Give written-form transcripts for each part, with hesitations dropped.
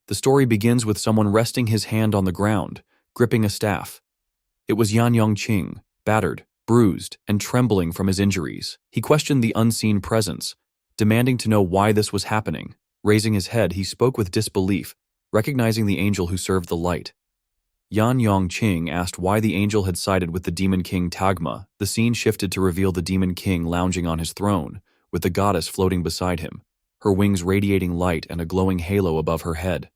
The story begins with someone resting his hand on the ground, gripping a staff. It was Yan Yongqing, battered, bruised, and trembling from his injuries. He questioned the unseen presence, demanding to know why this was happening. Raising his head, he spoke with disbelief, recognizing the angel who served the light. Yan Yongqing asked why the angel had sided with the demon king Tagma. The scene shifted to reveal the demon king lounging on his throne, with the goddess floating beside him, her wings radiating light and a glowing halo above her head.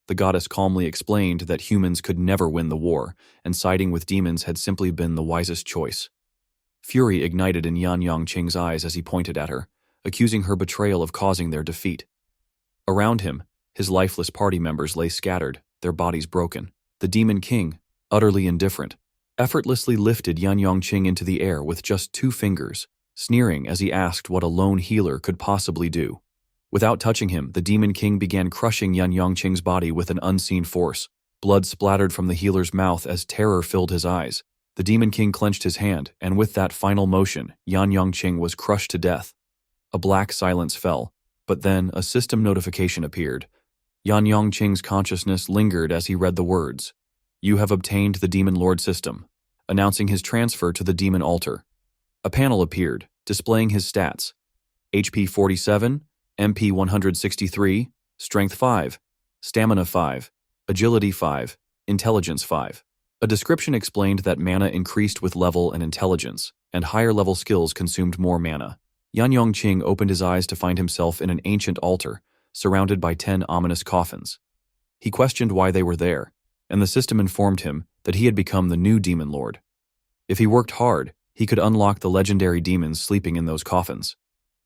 The goddess calmly explained that humans could never win the war, and siding with demons had simply been the wisest choice. Fury ignited in Yan Yongqing's eyes as he pointed at her, accusing her betrayal of causing their defeat. Around him, his lifeless party members lay scattered, their bodies broken. The demon king, utterly indifferent, effortlessly lifted Yan Yongqing into the air with just 2 fingers, sneering as he asked what a lone healer could possibly do. Without touching him, the demon king began crushing Yan Yongqing's body with an unseen force. Blood splattered from the healer's mouth as terror filled his eyes. The demon king clenched his hand, and with that final motion, Yan Yongqing was crushed to death. A black silence fell, but then a system notification appeared. Yan Yongqing's consciousness lingered as he read the words, "You have obtained the Demon Lord system," announcing his transfer to the demon altar. A panel appeared, displaying his stats: HP 47, MP 163, Strength 5, Stamina 5, Agility 5, Intelligence 5. A description explained that mana increased with level and intelligence, and higher-level skills consumed more mana. Yan Yongqing opened his eyes to find himself in an ancient altar, surrounded by 10 ominous coffins. He questioned why they were there, and the system informed him that he had become the new Demon Lord. If he worked hard, he could unlock the legendary demons sleeping in those coffins.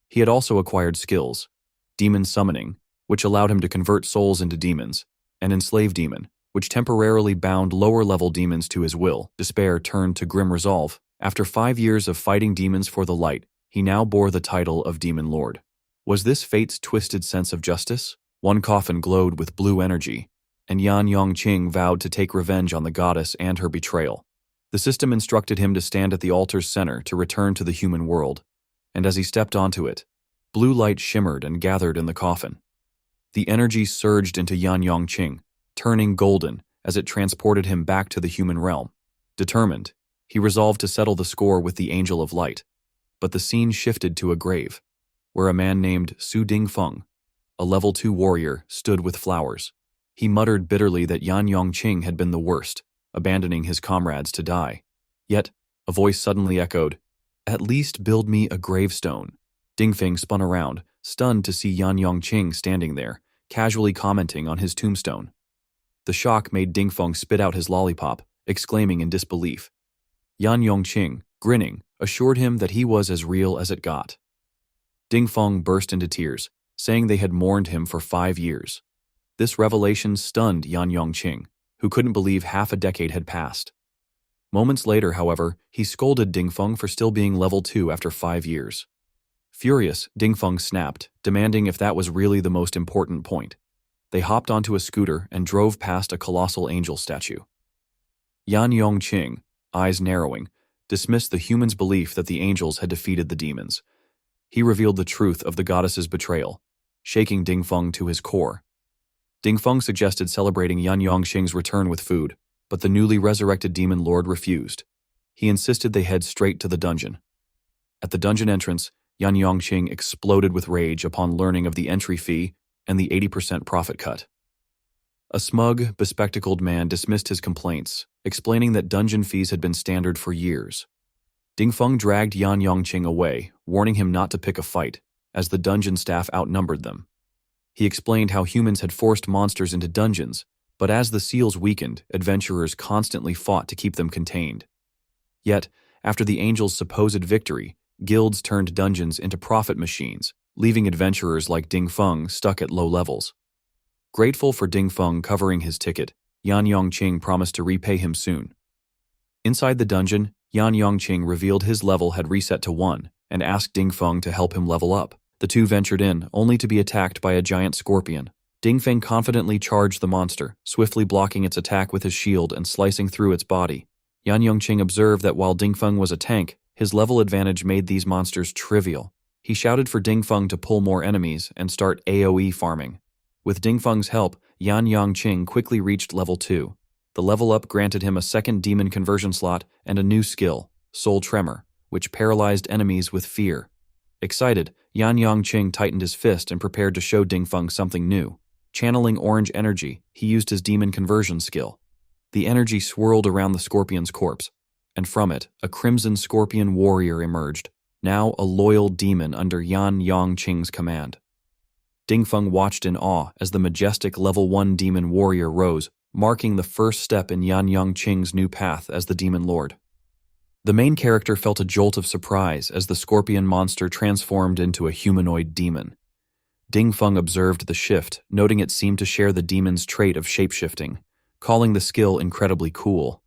He had also acquired skills: demon summoning, which allowed him to convert souls into demons, and enslave demon, which temporarily bound lower-level demons to his will. Despair turned to grim resolve. After 5 years of fighting demons for the light, he now bore the title of Demon Lord. Was this fate's twisted sense of justice? One coffin glowed with blue energy, and Yan Yongqing vowed to take revenge on the goddess and her betrayal. The system instructed him to stand at the altar's center to return to the human world, and as he stepped onto it, blue light shimmered and gathered in the coffin. The energy surged into Yan Yongqing, turning golden as it transported him back to the human realm. Determined, he resolved to settle the score with the Angel of Light. But the scene shifted to a grave, where a man named Su Dingfeng, a level 2 warrior, stood with flowers. He muttered bitterly that Yan Yongqing had been the worst, abandoning his comrades to die. Yet, a voice suddenly echoed, "At least build me a gravestone." Dingfeng spun around, stunned to see Yan Yongqing standing there, casually commenting on his tombstone. The shock made Dingfeng spit out his lollipop, exclaiming in disbelief. Yan Yongqing, grinning, assured him that he was as real as it got. Dingfeng burst into tears, saying they had mourned him for 5 years. This revelation stunned Yan Yongqing, who couldn't believe half a decade had passed. Moments later, however, he scolded Dingfeng for still being level 2 after 5 years. Furious, Dingfeng snapped, demanding if that was really the most important point. They hopped onto a scooter and drove past a colossal angel statue. Yan Yongqing, eyes narrowing, dismissed the humans' belief that the angels had defeated the demons. He revealed the truth of the goddess's betrayal, shaking Dingfeng to his core. Dingfeng suggested celebrating Yan Yongqing's return with food, but the newly resurrected demon lord refused. He insisted they head straight to the dungeon. At the dungeon entrance, Yan Yongqing exploded with rage upon learning of the entry fee and the 80% profit cut. A smug, bespectacled man dismissed his complaints, explaining that dungeon fees had been standard for years. Dingfeng dragged Yan Yongqing away, warning him not to pick a fight, as the dungeon staff outnumbered them. He explained how humans had forced monsters into dungeons, but as the seals weakened, adventurers constantly fought to keep them contained. Yet, after the angels' supposed victory, guilds turned dungeons into profit machines, leaving adventurers like Dingfeng stuck at low levels. Grateful for Dingfeng covering his ticket, Yan Yongqing promised to repay him soon. Inside the dungeon, Yan Yongqing revealed his level had reset to 1 and asked Dingfeng to help him level up. The two ventured in, only to be attacked by a giant scorpion. Dingfeng confidently charged the monster, swiftly blocking its attack with his shield and slicing through its body. Yan Yongqing observed that while Dingfeng was a tank, his level advantage made these monsters trivial. He shouted for Dingfeng to pull more enemies and start AoE farming. With Dingfeng's help, Yan Yangqing quickly reached level 2. The level up granted him a second demon conversion slot and a new skill, Soul Tremor, which paralyzed enemies with fear. Excited, Yan Yangqing tightened his fist and prepared to show Dingfeng something new. Channeling orange energy, he used his demon conversion skill. The energy swirled around the scorpion's corpse, and from it, a crimson scorpion warrior emerged, now a loyal demon under Yan Yangqing's command. Dingfeng watched in awe as the majestic level 1 demon warrior rose, marking the first step in Yan Yangqing's new path as the demon lord. The main character felt a jolt of surprise as the scorpion monster transformed into a humanoid demon. Dingfeng observed the shift, noting it seemed to share the demon's trait of shapeshifting, calling the skill incredibly cool.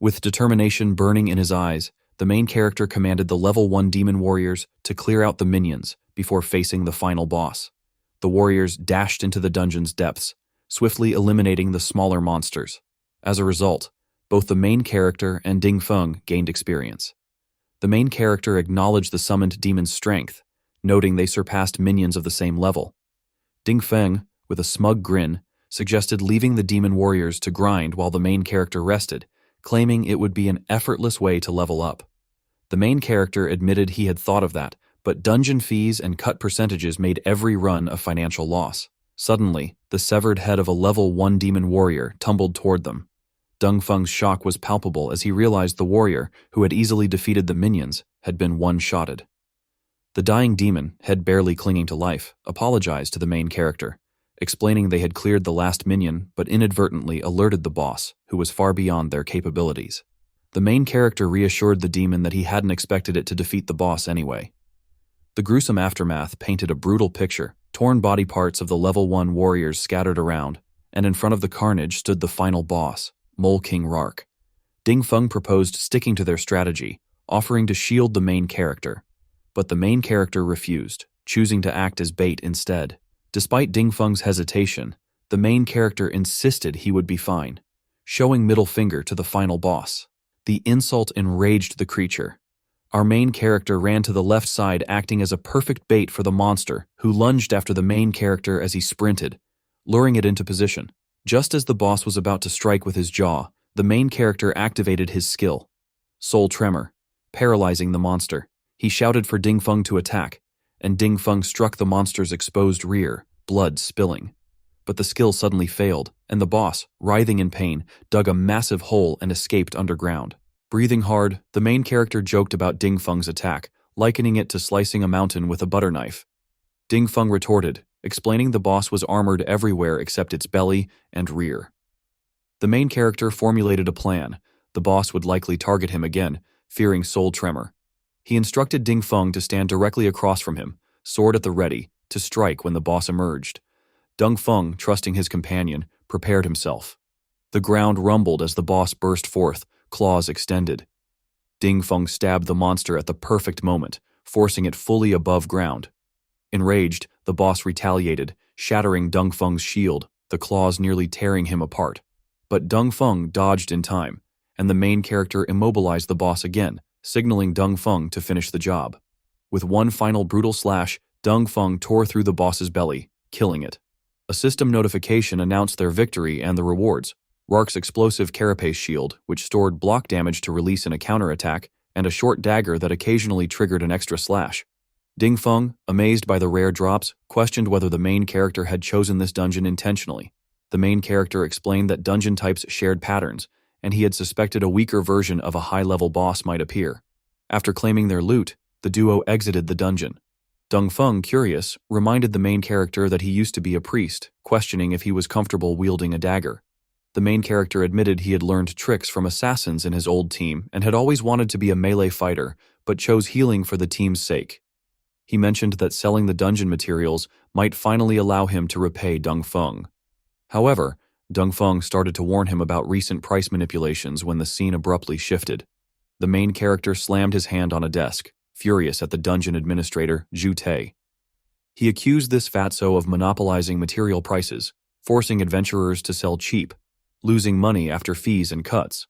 With determination burning in his eyes, the main character commanded the level 1 demon warriors to clear out the minions before facing the final boss. The warriors dashed into the dungeon's depths, swiftly eliminating the smaller monsters. As a result, both the main character and Dingfeng gained experience. The main character acknowledged the summoned demon's strength, noting they surpassed minions of the same level. Dingfeng, with a smug grin, suggested leaving the demon warriors to grind while the main character rested, claiming it would be an effortless way to level up. The main character admitted he had thought of that, but dungeon fees and cut percentages made every run a financial loss. Suddenly, the severed head of a level 1 demon warrior tumbled toward them. Dingfeng's shock was palpable as he realized the warrior, who had easily defeated the minions, had been one-shotted. The dying demon, head barely clinging to life, apologized to the main character, explaining they had cleared the last minion but inadvertently alerted the boss, who was far beyond their capabilities. The main character reassured the demon that he hadn't expected it to defeat the boss anyway. The gruesome aftermath painted a brutal picture, torn body parts of the level 1 warriors scattered around, and in front of the carnage stood the final boss, Mole King Rark. Dingfeng proposed sticking to their strategy, offering to shield the main character. But the main character refused, choosing to act as bait instead. Despite Dingfeng's hesitation, the main character insisted he would be fine, showing middle finger to the final boss. The insult enraged the creature. Our main character ran to the left side, acting as a perfect bait for the monster, who lunged after the main character as he sprinted, luring it into position. Just as the boss was about to strike with his jaw, the main character activated his skill, Soul Tremor, paralyzing the monster. He shouted for Dingfeng to attack, and Dingfeng struck the monster's exposed rear, blood spilling. But the skill suddenly failed, and the boss, writhing in pain, dug a massive hole and escaped underground. Breathing hard, the main character joked about Dingfeng's attack, likening it to slicing a mountain with a butter knife. Dingfeng retorted, explaining the boss was armored everywhere except its belly and rear. The main character formulated a plan. The boss would likely target him again, fearing Soul Tremor. He instructed Dingfeng to stand directly across from him, sword at the ready, to strike when the boss emerged. Dingfeng, trusting his companion, prepared himself. The ground rumbled as the boss burst forth, claws extended. Dingfeng stabbed the monster at the perfect moment, forcing it fully above ground. Enraged, the boss retaliated, shattering Dingfeng's shield, the claws nearly tearing him apart. But Dingfeng dodged in time, and the main character immobilized the boss again, signaling Dingfeng to finish the job. With one final brutal slash, Dingfeng tore through the boss's belly, killing it. A system notification announced their victory and the rewards. Rark's explosive carapace shield, which stored block damage to release in a counterattack, and a short dagger that occasionally triggered an extra slash. Dingfeng, amazed by the rare drops, questioned whether the main character had chosen this dungeon intentionally. The main character explained that dungeon types shared patterns, and he had suspected a weaker version of a high-level boss might appear. After claiming their loot, the duo exited the dungeon. Dingfeng, curious, reminded the main character that he used to be a priest, questioning if he was comfortable wielding a dagger. The main character admitted he had learned tricks from assassins in his old team and had always wanted to be a melee fighter, but chose healing for the team's sake. He mentioned that selling the dungeon materials might finally allow him to repay Dingfeng. However, Dingfeng started to warn him about recent price manipulations when the scene abruptly shifted. The main character slammed his hand on a desk, furious at the dungeon administrator, Zhu Te. He accused this fatso of monopolizing material prices, forcing adventurers to sell cheap, losing money after fees and cuts.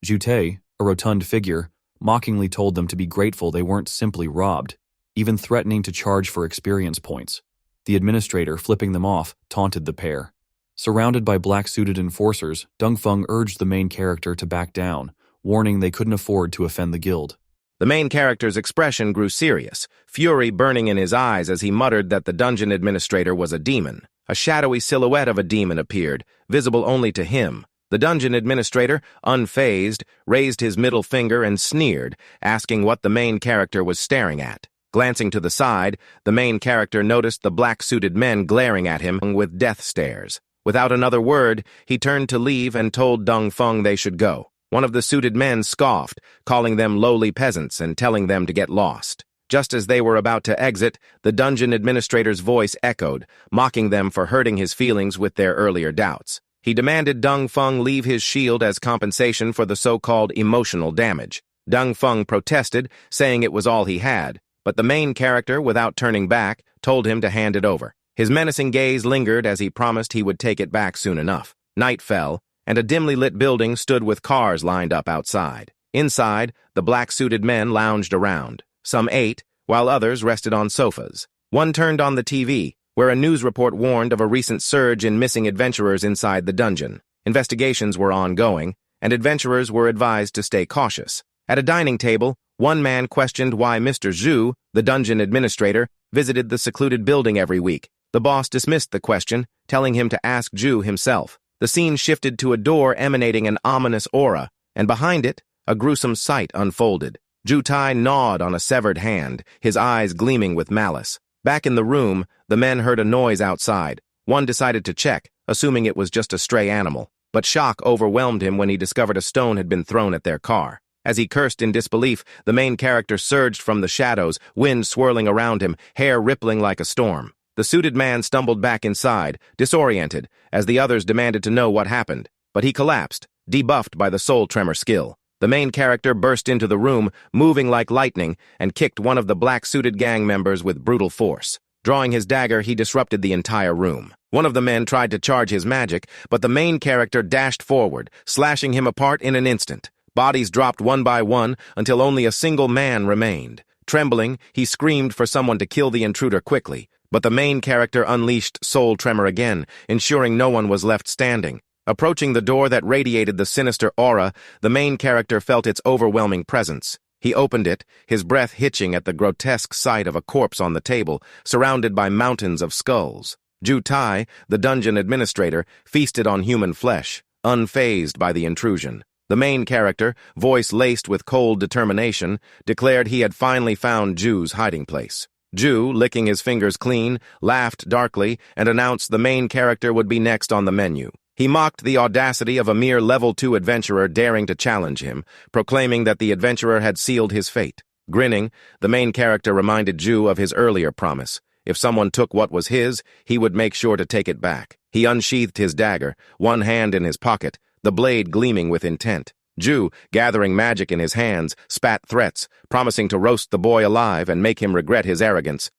Zhu Te, a rotund figure, mockingly told them to be grateful they weren't simply robbed, even threatening to charge for experience points. The administrator, flipping them off, taunted the pair. Surrounded by black-suited enforcers, Dongfeng urged the main character to back down, warning they couldn't afford to offend the guild. The main character's expression grew serious, fury burning in his eyes as he muttered that the dungeon administrator was a demon. A shadowy silhouette of a demon appeared, visible only to him. The dungeon administrator, unfazed, raised his middle finger and sneered, asking what the main character was staring at. Glancing to the side, the main character noticed the black-suited men glaring at him with death stares. Without another word, he turned to leave and told Dongfeng they should go. One of the suited men scoffed, calling them lowly peasants and telling them to get lost. Just as they were about to exit, the dungeon administrator's voice echoed, mocking them for hurting his feelings with their earlier doubts. He demanded Dongfeng leave his shield as compensation for the so-called emotional damage. Dongfeng protested, saying it was all he had, but the main character, without turning back, told him to hand it over. His menacing gaze lingered as he promised he would take it back soon enough. Night fell, and a dimly lit building stood with cars lined up outside. Inside, the black-suited men lounged around. Some ate, while others rested on sofas. One turned on the TV, where a news report warned of a recent surge in missing adventurers inside the dungeon. Investigations were ongoing, and adventurers were advised to stay cautious. At a dining table, one man questioned why Mr. Zhu, the dungeon administrator, visited the secluded building every week. The boss dismissed the question, telling him to ask Zhu himself. The scene shifted to a door emanating an ominous aura, and behind it, a gruesome sight unfolded. Zhu Tai gnawed on a severed hand, his eyes gleaming with malice. Back in the room, the men heard a noise outside. One decided to check, assuming it was just a stray animal. But shock overwhelmed him when he discovered a stone had been thrown at their car. As he cursed in disbelief, the main character surged from the shadows, wind swirling around him, hair rippling like a storm. The suited man stumbled back inside, disoriented, as the others demanded to know what happened. But he collapsed, debuffed by the soul tremor skill. The main character burst into the room, moving like lightning, and kicked one of the black-suited gang members with brutal force. Drawing his dagger, he disrupted the entire room. One of the men tried to charge his magic, but the main character dashed forward, slashing him apart in an instant. Bodies dropped one by one until only a single man remained. Trembling, he screamed for someone to kill the intruder quickly. But the main character unleashed soul tremor again, ensuring no one was left standing. Approaching the door that radiated the sinister aura, the main character felt its overwhelming presence. He opened it, his breath hitching at the grotesque sight of a corpse on the table, surrounded by mountains of skulls. Zhu Tai, the dungeon administrator, feasted on human flesh, unfazed by the intrusion. The main character, voice laced with cold determination, declared he had finally found Zhu's hiding place. Zhu, licking his fingers clean, laughed darkly and announced the main character would be next on the menu. He mocked the audacity of a mere level 2 adventurer daring to challenge him, proclaiming that the adventurer had sealed his fate. Grinning, the main character reminded Zhu of his earlier promise. If someone took what was his, he would make sure to take it back. He unsheathed his dagger, one hand in his pocket, the blade gleaming with intent. Zhu, gathering magic in his hands, spat threats, promising to roast the boy alive and make him regret his arrogance.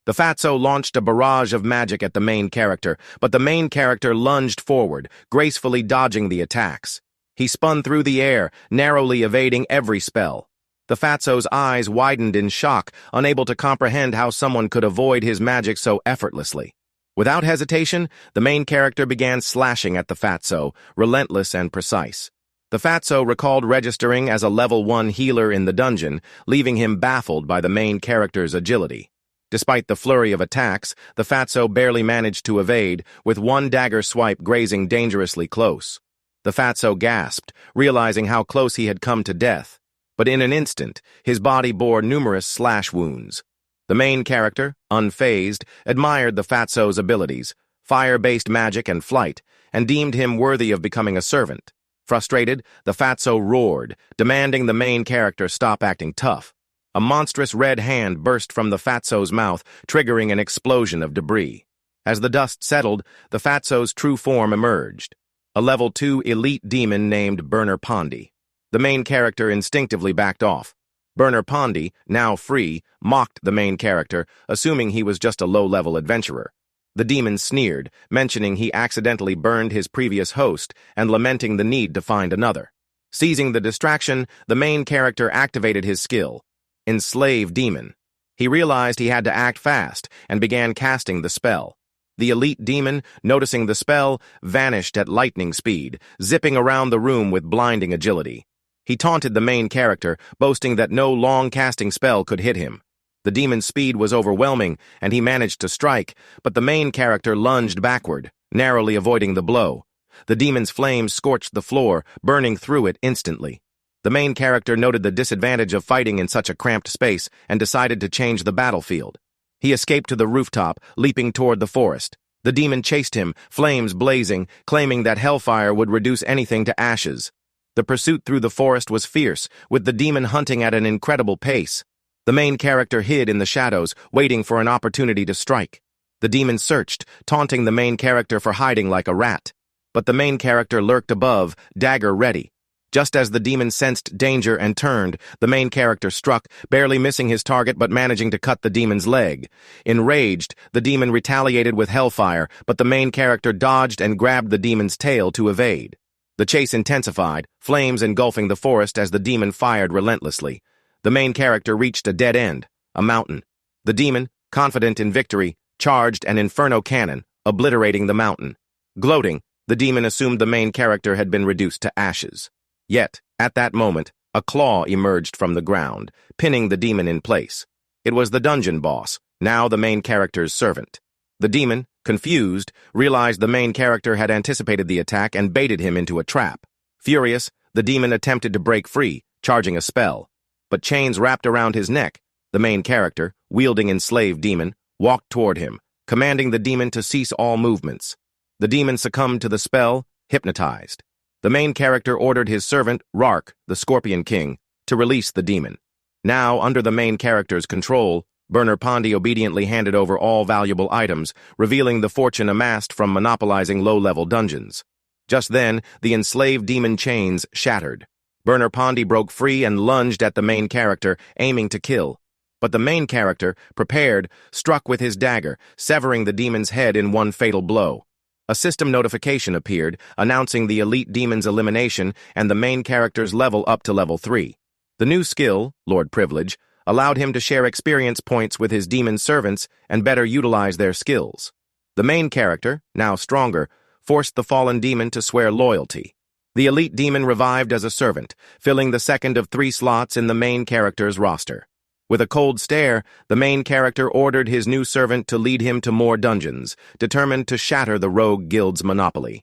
The fatso launched a barrage of magic at the main character, but the main character lunged forward, gracefully dodging the attacks. He spun through the air, narrowly evading every spell. The fatso's eyes widened in shock, unable to comprehend how someone could avoid his magic so effortlessly. Without hesitation, the main character began slashing at the fatso, relentless and precise. The fatso recalled registering as a level 1 healer in the dungeon, leaving him baffled by the main character's agility. Despite the flurry of attacks, the fatso barely managed to evade, with one dagger swipe grazing dangerously close. The fatso gasped, realizing how close he had come to death. But in an instant, his body bore numerous slash wounds. The main character, unfazed, admired the fatso's abilities, fire-based magic and flight, and deemed him worthy of becoming a servant. Frustrated, the fatso roared, demanding the main character stop acting tough. A monstrous red hand burst from the fatso's mouth, triggering an explosion of debris. As the dust settled, the fatso's true form emerged. A level 2 elite demon named Burner Pondi. The main character instinctively backed off. Burner Pondi, now free, mocked the main character, assuming he was just a low-level adventurer. The demon sneered, mentioning he accidentally burned his previous host and lamenting the need to find another. Seizing the distraction, the main character activated his skill, Enslave Demon. He realized he had to act fast and began casting the spell. The elite demon, noticing the spell, vanished at lightning speed, zipping around the room with blinding agility. He taunted the main character, boasting that no long-casting spell could hit him. The demon's speed was overwhelming, and he managed to strike, but the main character lunged backward, narrowly avoiding the blow. The demon's flames scorched the floor, burning through it instantly. The main character noted the disadvantage of fighting in such a cramped space and decided to change the battlefield. He escaped to the rooftop, leaping toward the forest. The demon chased him, flames blazing, claiming that hellfire would reduce anything to ashes. The pursuit through the forest was fierce, with the demon hunting at an incredible pace. The main character hid in the shadows, waiting for an opportunity to strike. The demon searched, taunting the main character for hiding like a rat. But the main character lurked above, dagger ready. Just as the demon sensed danger and turned, the main character struck, barely missing his target but managing to cut the demon's leg. Enraged, the demon retaliated with hellfire, but the main character dodged and grabbed the demon's tail to evade. The chase intensified, flames engulfing the forest as the demon fired relentlessly. The main character reached a dead end, a mountain. The demon, confident in victory, charged an inferno cannon, obliterating the mountain. Gloating, the demon assumed the main character had been reduced to ashes. Yet, at that moment, a claw emerged from the ground, pinning the demon in place. It was the dungeon boss, now the main character's servant. The demon, confused, realized the main character had anticipated the attack and baited him into a trap. Furious, the demon attempted to break free, charging a spell. But chains wrapped around his neck. The main character, wielding enslaved demon, walked toward him, commanding the demon to cease all movements. The demon succumbed to the spell, hypnotized. The main character ordered his servant, Rark, the Scorpion King, to release the demon. Now, under the main character's control, Burner Pondy obediently handed over all valuable items, revealing the fortune amassed from monopolizing low-level dungeons. Just then, the enslaved demon chains shattered. Burner Pondy broke free and lunged at the main character, aiming to kill. But the main character, prepared, struck with his dagger, severing the demon's head in one fatal blow. A system notification appeared, announcing the elite demon's elimination and the main character's level up to level 3. The new skill, Lord Privilege, allowed him to share experience points with his demon servants and better utilize their skills. The main character, now stronger, forced the fallen demon to swear loyalty. The elite demon revived as a servant, filling the second of 3 slots in the main character's roster. With a cold stare, the main character ordered his new servant to lead him to more dungeons, determined to shatter the rogue guild's monopoly.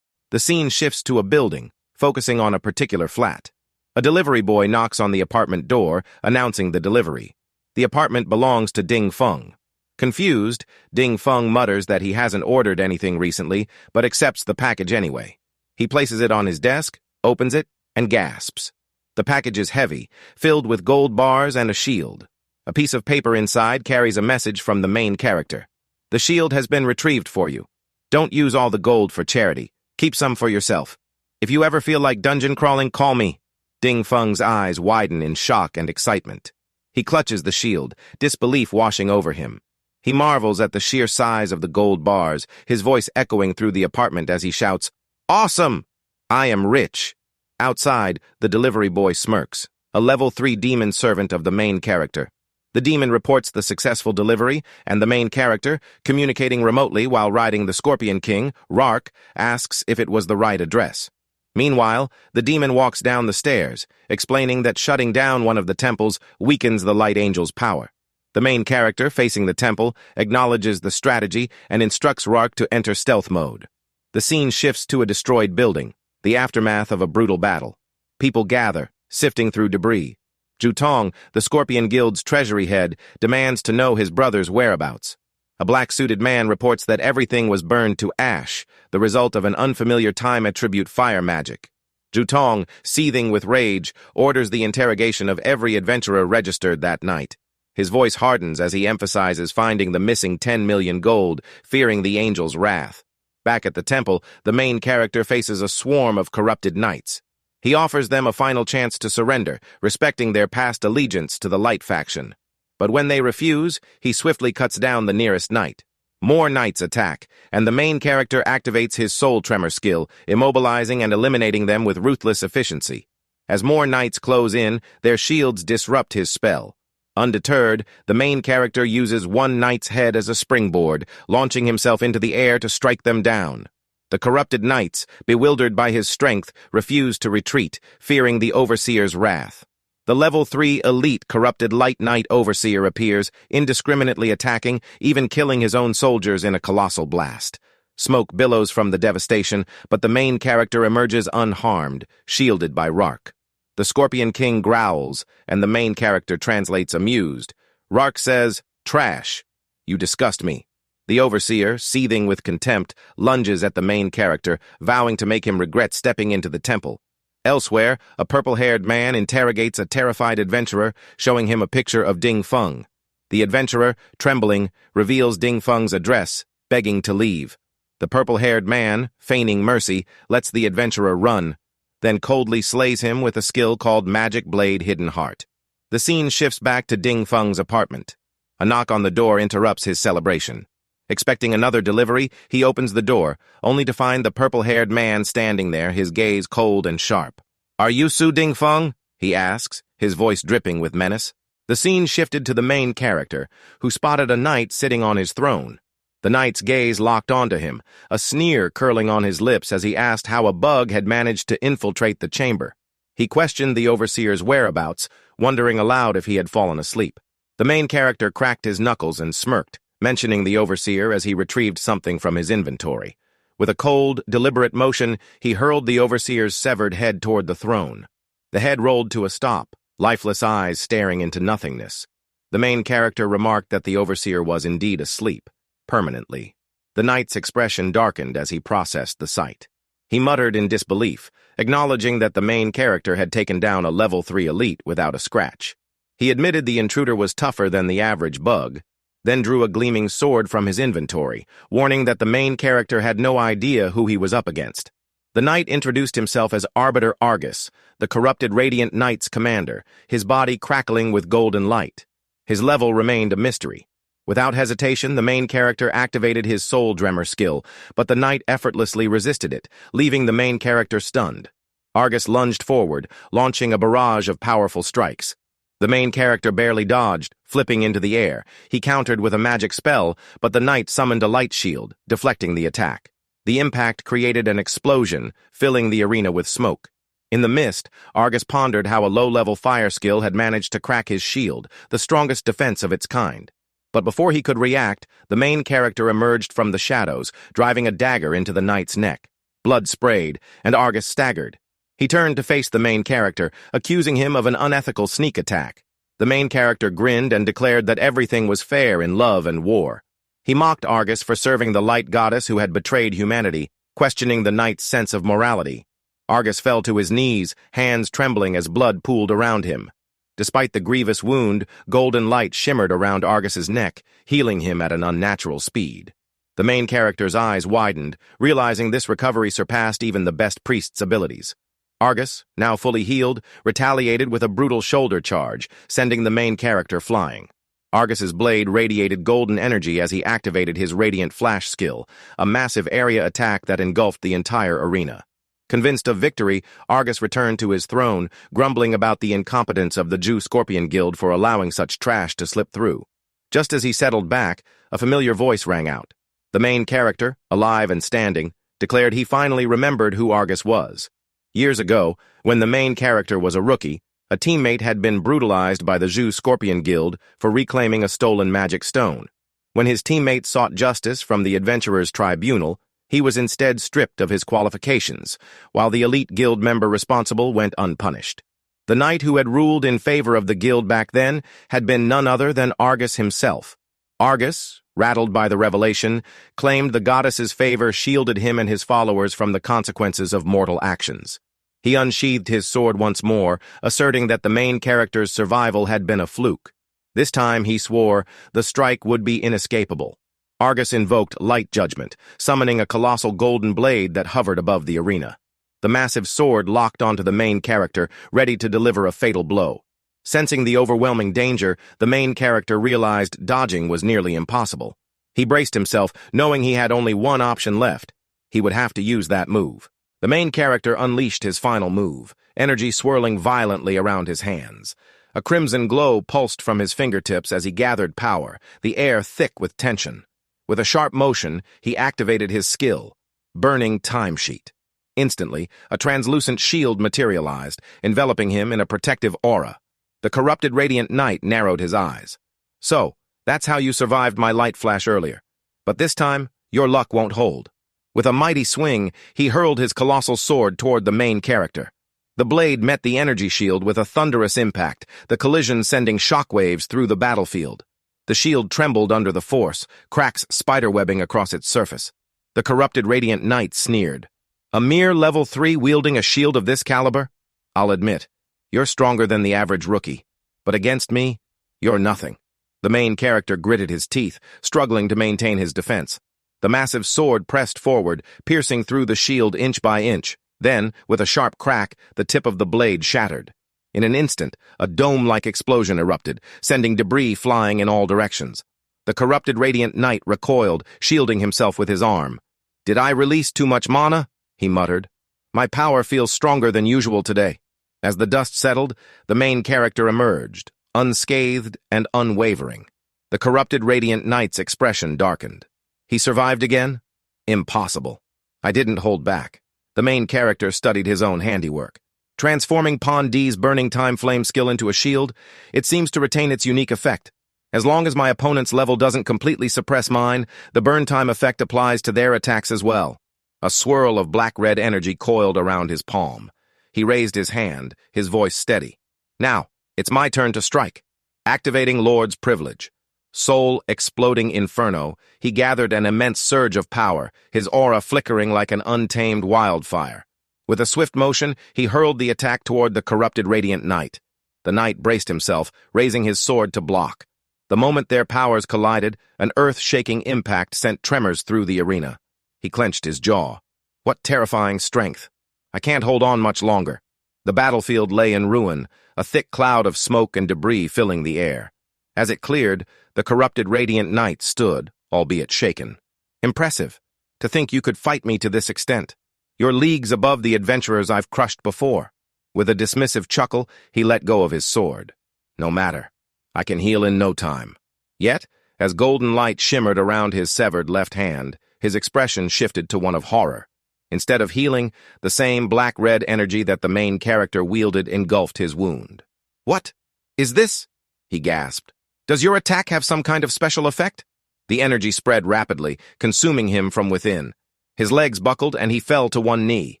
The scene shifts to a building, focusing on a particular flat. A delivery boy knocks on the apartment door, announcing the delivery. The apartment belongs to Ding Feng. Confused, Ding Feng mutters that he hasn't ordered anything recently, but accepts the package anyway. He places it on his desk, opens it, and gasps. The package is heavy, filled with gold bars and a shield. A piece of paper inside carries a message from the main character. The shield has been retrieved for you. Don't use all the gold for charity. Keep some for yourself. If you ever feel like dungeon crawling, call me. Ding Feng's eyes widen in shock and excitement. He clutches the shield, disbelief washing over him. He marvels at the sheer size of the gold bars, his voice echoing through the apartment as he shouts, "Awesome! I am rich." Outside, the delivery boy smirks, a level 3 demon servant of the main character. The demon reports the successful delivery, and the main character, communicating remotely while riding the Scorpion King, Rark, asks if it was the right address. Meanwhile, the demon walks down the stairs, explaining that shutting down one of the temples weakens the Light Angel's power. The main character, facing the temple, acknowledges the strategy and instructs Rark to enter stealth mode. The scene shifts to a destroyed building, the aftermath of a brutal battle. People gather, sifting through debris. Jutong, the Scorpion Guild's treasury head, demands to know his brother's whereabouts. A black-suited man reports that everything was burned to ash, the result of an unfamiliar time attribute fire magic. Jutong, seething with rage, orders the interrogation of every adventurer registered that night. His voice hardens as he emphasizes finding the missing 10 million gold, fearing the angel's wrath. Back at the temple, the main character faces a swarm of corrupted knights. He offers them a final chance to surrender, respecting their past allegiance to the Light faction. But when they refuse, he swiftly cuts down the nearest knight. More knights attack, and the main character activates his soul tremor skill, immobilizing and eliminating them with ruthless efficiency. As more knights close in, their shields disrupt his spell. Undeterred, the main character uses one knight's head as a springboard, launching himself into the air to strike them down. The corrupted knights, bewildered by his strength, refuse to retreat, fearing the Overseer's wrath. The level 3 elite corrupted light knight Overseer appears, indiscriminately attacking, even killing his own soldiers in a colossal blast. Smoke billows from the devastation, but the main character emerges unharmed, shielded by Rark. The Scorpion King growls, and the main character translates amused. Rark says, "Trash. You disgust me." The Overseer, seething with contempt, lunges at the main character, vowing to make him regret stepping into the temple. Elsewhere, a purple-haired man interrogates a terrified adventurer, showing him a picture of Ding Feng. The adventurer, trembling, reveals Ding Feng's address, begging to leave. The purple-haired man, feigning mercy, lets the adventurer run, then coldly slays him with a skill called Magic Blade Hidden Heart. The scene shifts back to Ding Feng's apartment. A knock on the door interrupts his celebration. Expecting another delivery, he opens the door, only to find the purple-haired man standing there, his gaze cold and sharp. "Are you Su Ding Feng?" he asks, his voice dripping with menace. The scene shifted to the main character, who spotted a knight sitting on his throne. The knight's gaze locked onto him, a sneer curling on his lips as he asked how a bug had managed to infiltrate the chamber. He questioned the Overseer's whereabouts, wondering aloud if he had fallen asleep. The main character cracked his knuckles and smirked, mentioning the Overseer as he retrieved something from his inventory. With a cold, deliberate motion, he hurled the Overseer's severed head toward the throne. The head rolled to a stop, lifeless eyes staring into nothingness. The main character remarked that the Overseer was indeed asleep, permanently. The knight's expression darkened as he processed the sight. He muttered in disbelief, acknowledging that the main character had taken down a level 3 elite without a scratch. He admitted the intruder was tougher than the average bug, then drew a gleaming sword from his inventory, warning that the main character had no idea who he was up against. The knight introduced himself as Arbiter Argus, the corrupted Radiant Knight's commander, his body crackling with golden light. His level remained a mystery. Without hesitation, the main character activated his Soul Dremor skill, but the knight effortlessly resisted it, leaving the main character stunned. Argus lunged forward, launching a barrage of powerful strikes. The main character barely dodged, flipping into the air. He countered with a magic spell, but the knight summoned a light shield, deflecting the attack. The impact created an explosion, filling the arena with smoke. In the mist, Argus pondered how a low-level fire skill had managed to crack his shield, the strongest defense of its kind. But before he could react, the main character emerged from the shadows, driving a dagger into the knight's neck. Blood sprayed, and Argus staggered. He turned to face the main character, accusing him of an unethical sneak attack. The main character grinned and declared that everything was fair in love and war. He mocked Argus for serving the light goddess who had betrayed humanity, questioning the knight's sense of morality. Argus fell to his knees, hands trembling as blood pooled around him. Despite the grievous wound, golden light shimmered around Argus's neck, healing him at an unnatural speed. The main character's eyes widened, realizing this recovery surpassed even the best priest's abilities. Argus, now fully healed, retaliated with a brutal shoulder charge, sending the main character flying. Argus's blade radiated golden energy as he activated his Radiant Flash skill, a massive area attack that engulfed the entire arena. Convinced of victory, Argus returned to his throne, grumbling about the incompetence of the Jew Scorpion Guild for allowing such trash to slip through. Just as he settled back, a familiar voice rang out. The main character, alive and standing, declared he finally remembered who Argus was. Years ago, when the main character was a rookie, a teammate had been brutalized by the Jew Scorpion Guild for reclaiming a stolen magic stone. When his teammate sought justice from the Adventurer's Tribunal, he was instead stripped of his qualifications, while the elite guild member responsible went unpunished. The knight who had ruled in favor of the guild back then had been none other than Argus himself. Argus, rattled by the revelation, claimed the goddess's favor shielded him and his followers from the consequences of mortal actions. He unsheathed his sword once more, asserting that the main character's survival had been a fluke. This time, he swore, the strike would be inescapable. Argus invoked Light Judgment, summoning a colossal golden blade that hovered above the arena. The massive sword locked onto the main character, ready to deliver a fatal blow. Sensing the overwhelming danger, the main character realized dodging was nearly impossible. He braced himself, knowing he had only one option left. He would have to use that move. The main character unleashed his final move, energy swirling violently around his hands. A crimson glow pulsed from his fingertips as he gathered power, the air thick with tension. With a sharp motion, he activated his skill, Burning Timesheet. Instantly, a translucent shield materialized, enveloping him in a protective aura. The corrupted Radiant Knight narrowed his eyes. So, that's how you survived my light flash earlier. But this time, your luck won't hold. With a mighty swing, he hurled his colossal sword toward the main character. The blade met the energy shield with a thunderous impact, the collision sending shockwaves through the battlefield. The shield trembled under the force, cracks spiderwebbing across its surface. The corrupted Radiant Knight sneered. A mere level 3 wielding a shield of this caliber? I'll admit, you're stronger than the average rookie. But against me, you're nothing. The main character gritted his teeth, struggling to maintain his defense. The massive sword pressed forward, piercing through the shield inch by inch. Then, with a sharp crack, the tip of the blade shattered. In an instant, a dome-like explosion erupted, sending debris flying in all directions. The corrupted Radiant Knight recoiled, shielding himself with his arm. "Did I release too much mana?" he muttered. "My power feels stronger than usual today." As the dust settled, the main character emerged, unscathed and unwavering. The corrupted Radiant Knight's expression darkened. He survived again? Impossible. I didn't hold back. The main character studied his own handiwork. Transforming Pondi's Burning Time Flame skill into a shield, it seems to retain its unique effect. As long as my opponent's level doesn't completely suppress mine, the burn time effect applies to their attacks as well. A swirl of black-red energy coiled around his palm. He raised his hand, his voice steady. "Now, it's my turn to strike." Activating Lord's Privilege. Soul-exploding inferno, he gathered an immense surge of power, his aura flickering like an untamed wildfire. With a swift motion, he hurled the attack toward the corrupted Radiant Knight. The knight braced himself, raising his sword to block. The moment their powers collided, an earth-shaking impact sent tremors through the arena. He clenched his jaw. What terrifying strength! I can't hold on much longer. The battlefield lay in ruin, a thick cloud of smoke and debris filling the air. As it cleared, the corrupted Radiant Knight stood, albeit shaken. "Impressive. To think you could fight me to this extent. You're leagues above the adventurers I've crushed before." With a dismissive chuckle, he let go of his sword. "No matter. I can heal in no time." Yet, as golden light shimmered around his severed left hand, his expression shifted to one of horror. Instead of healing, the same black-red energy that the main character wielded engulfed his wound. "What? Is this?" he gasped. "Does your attack have some kind of special effect?" The energy spread rapidly, consuming him from within. His legs buckled and he fell to one knee.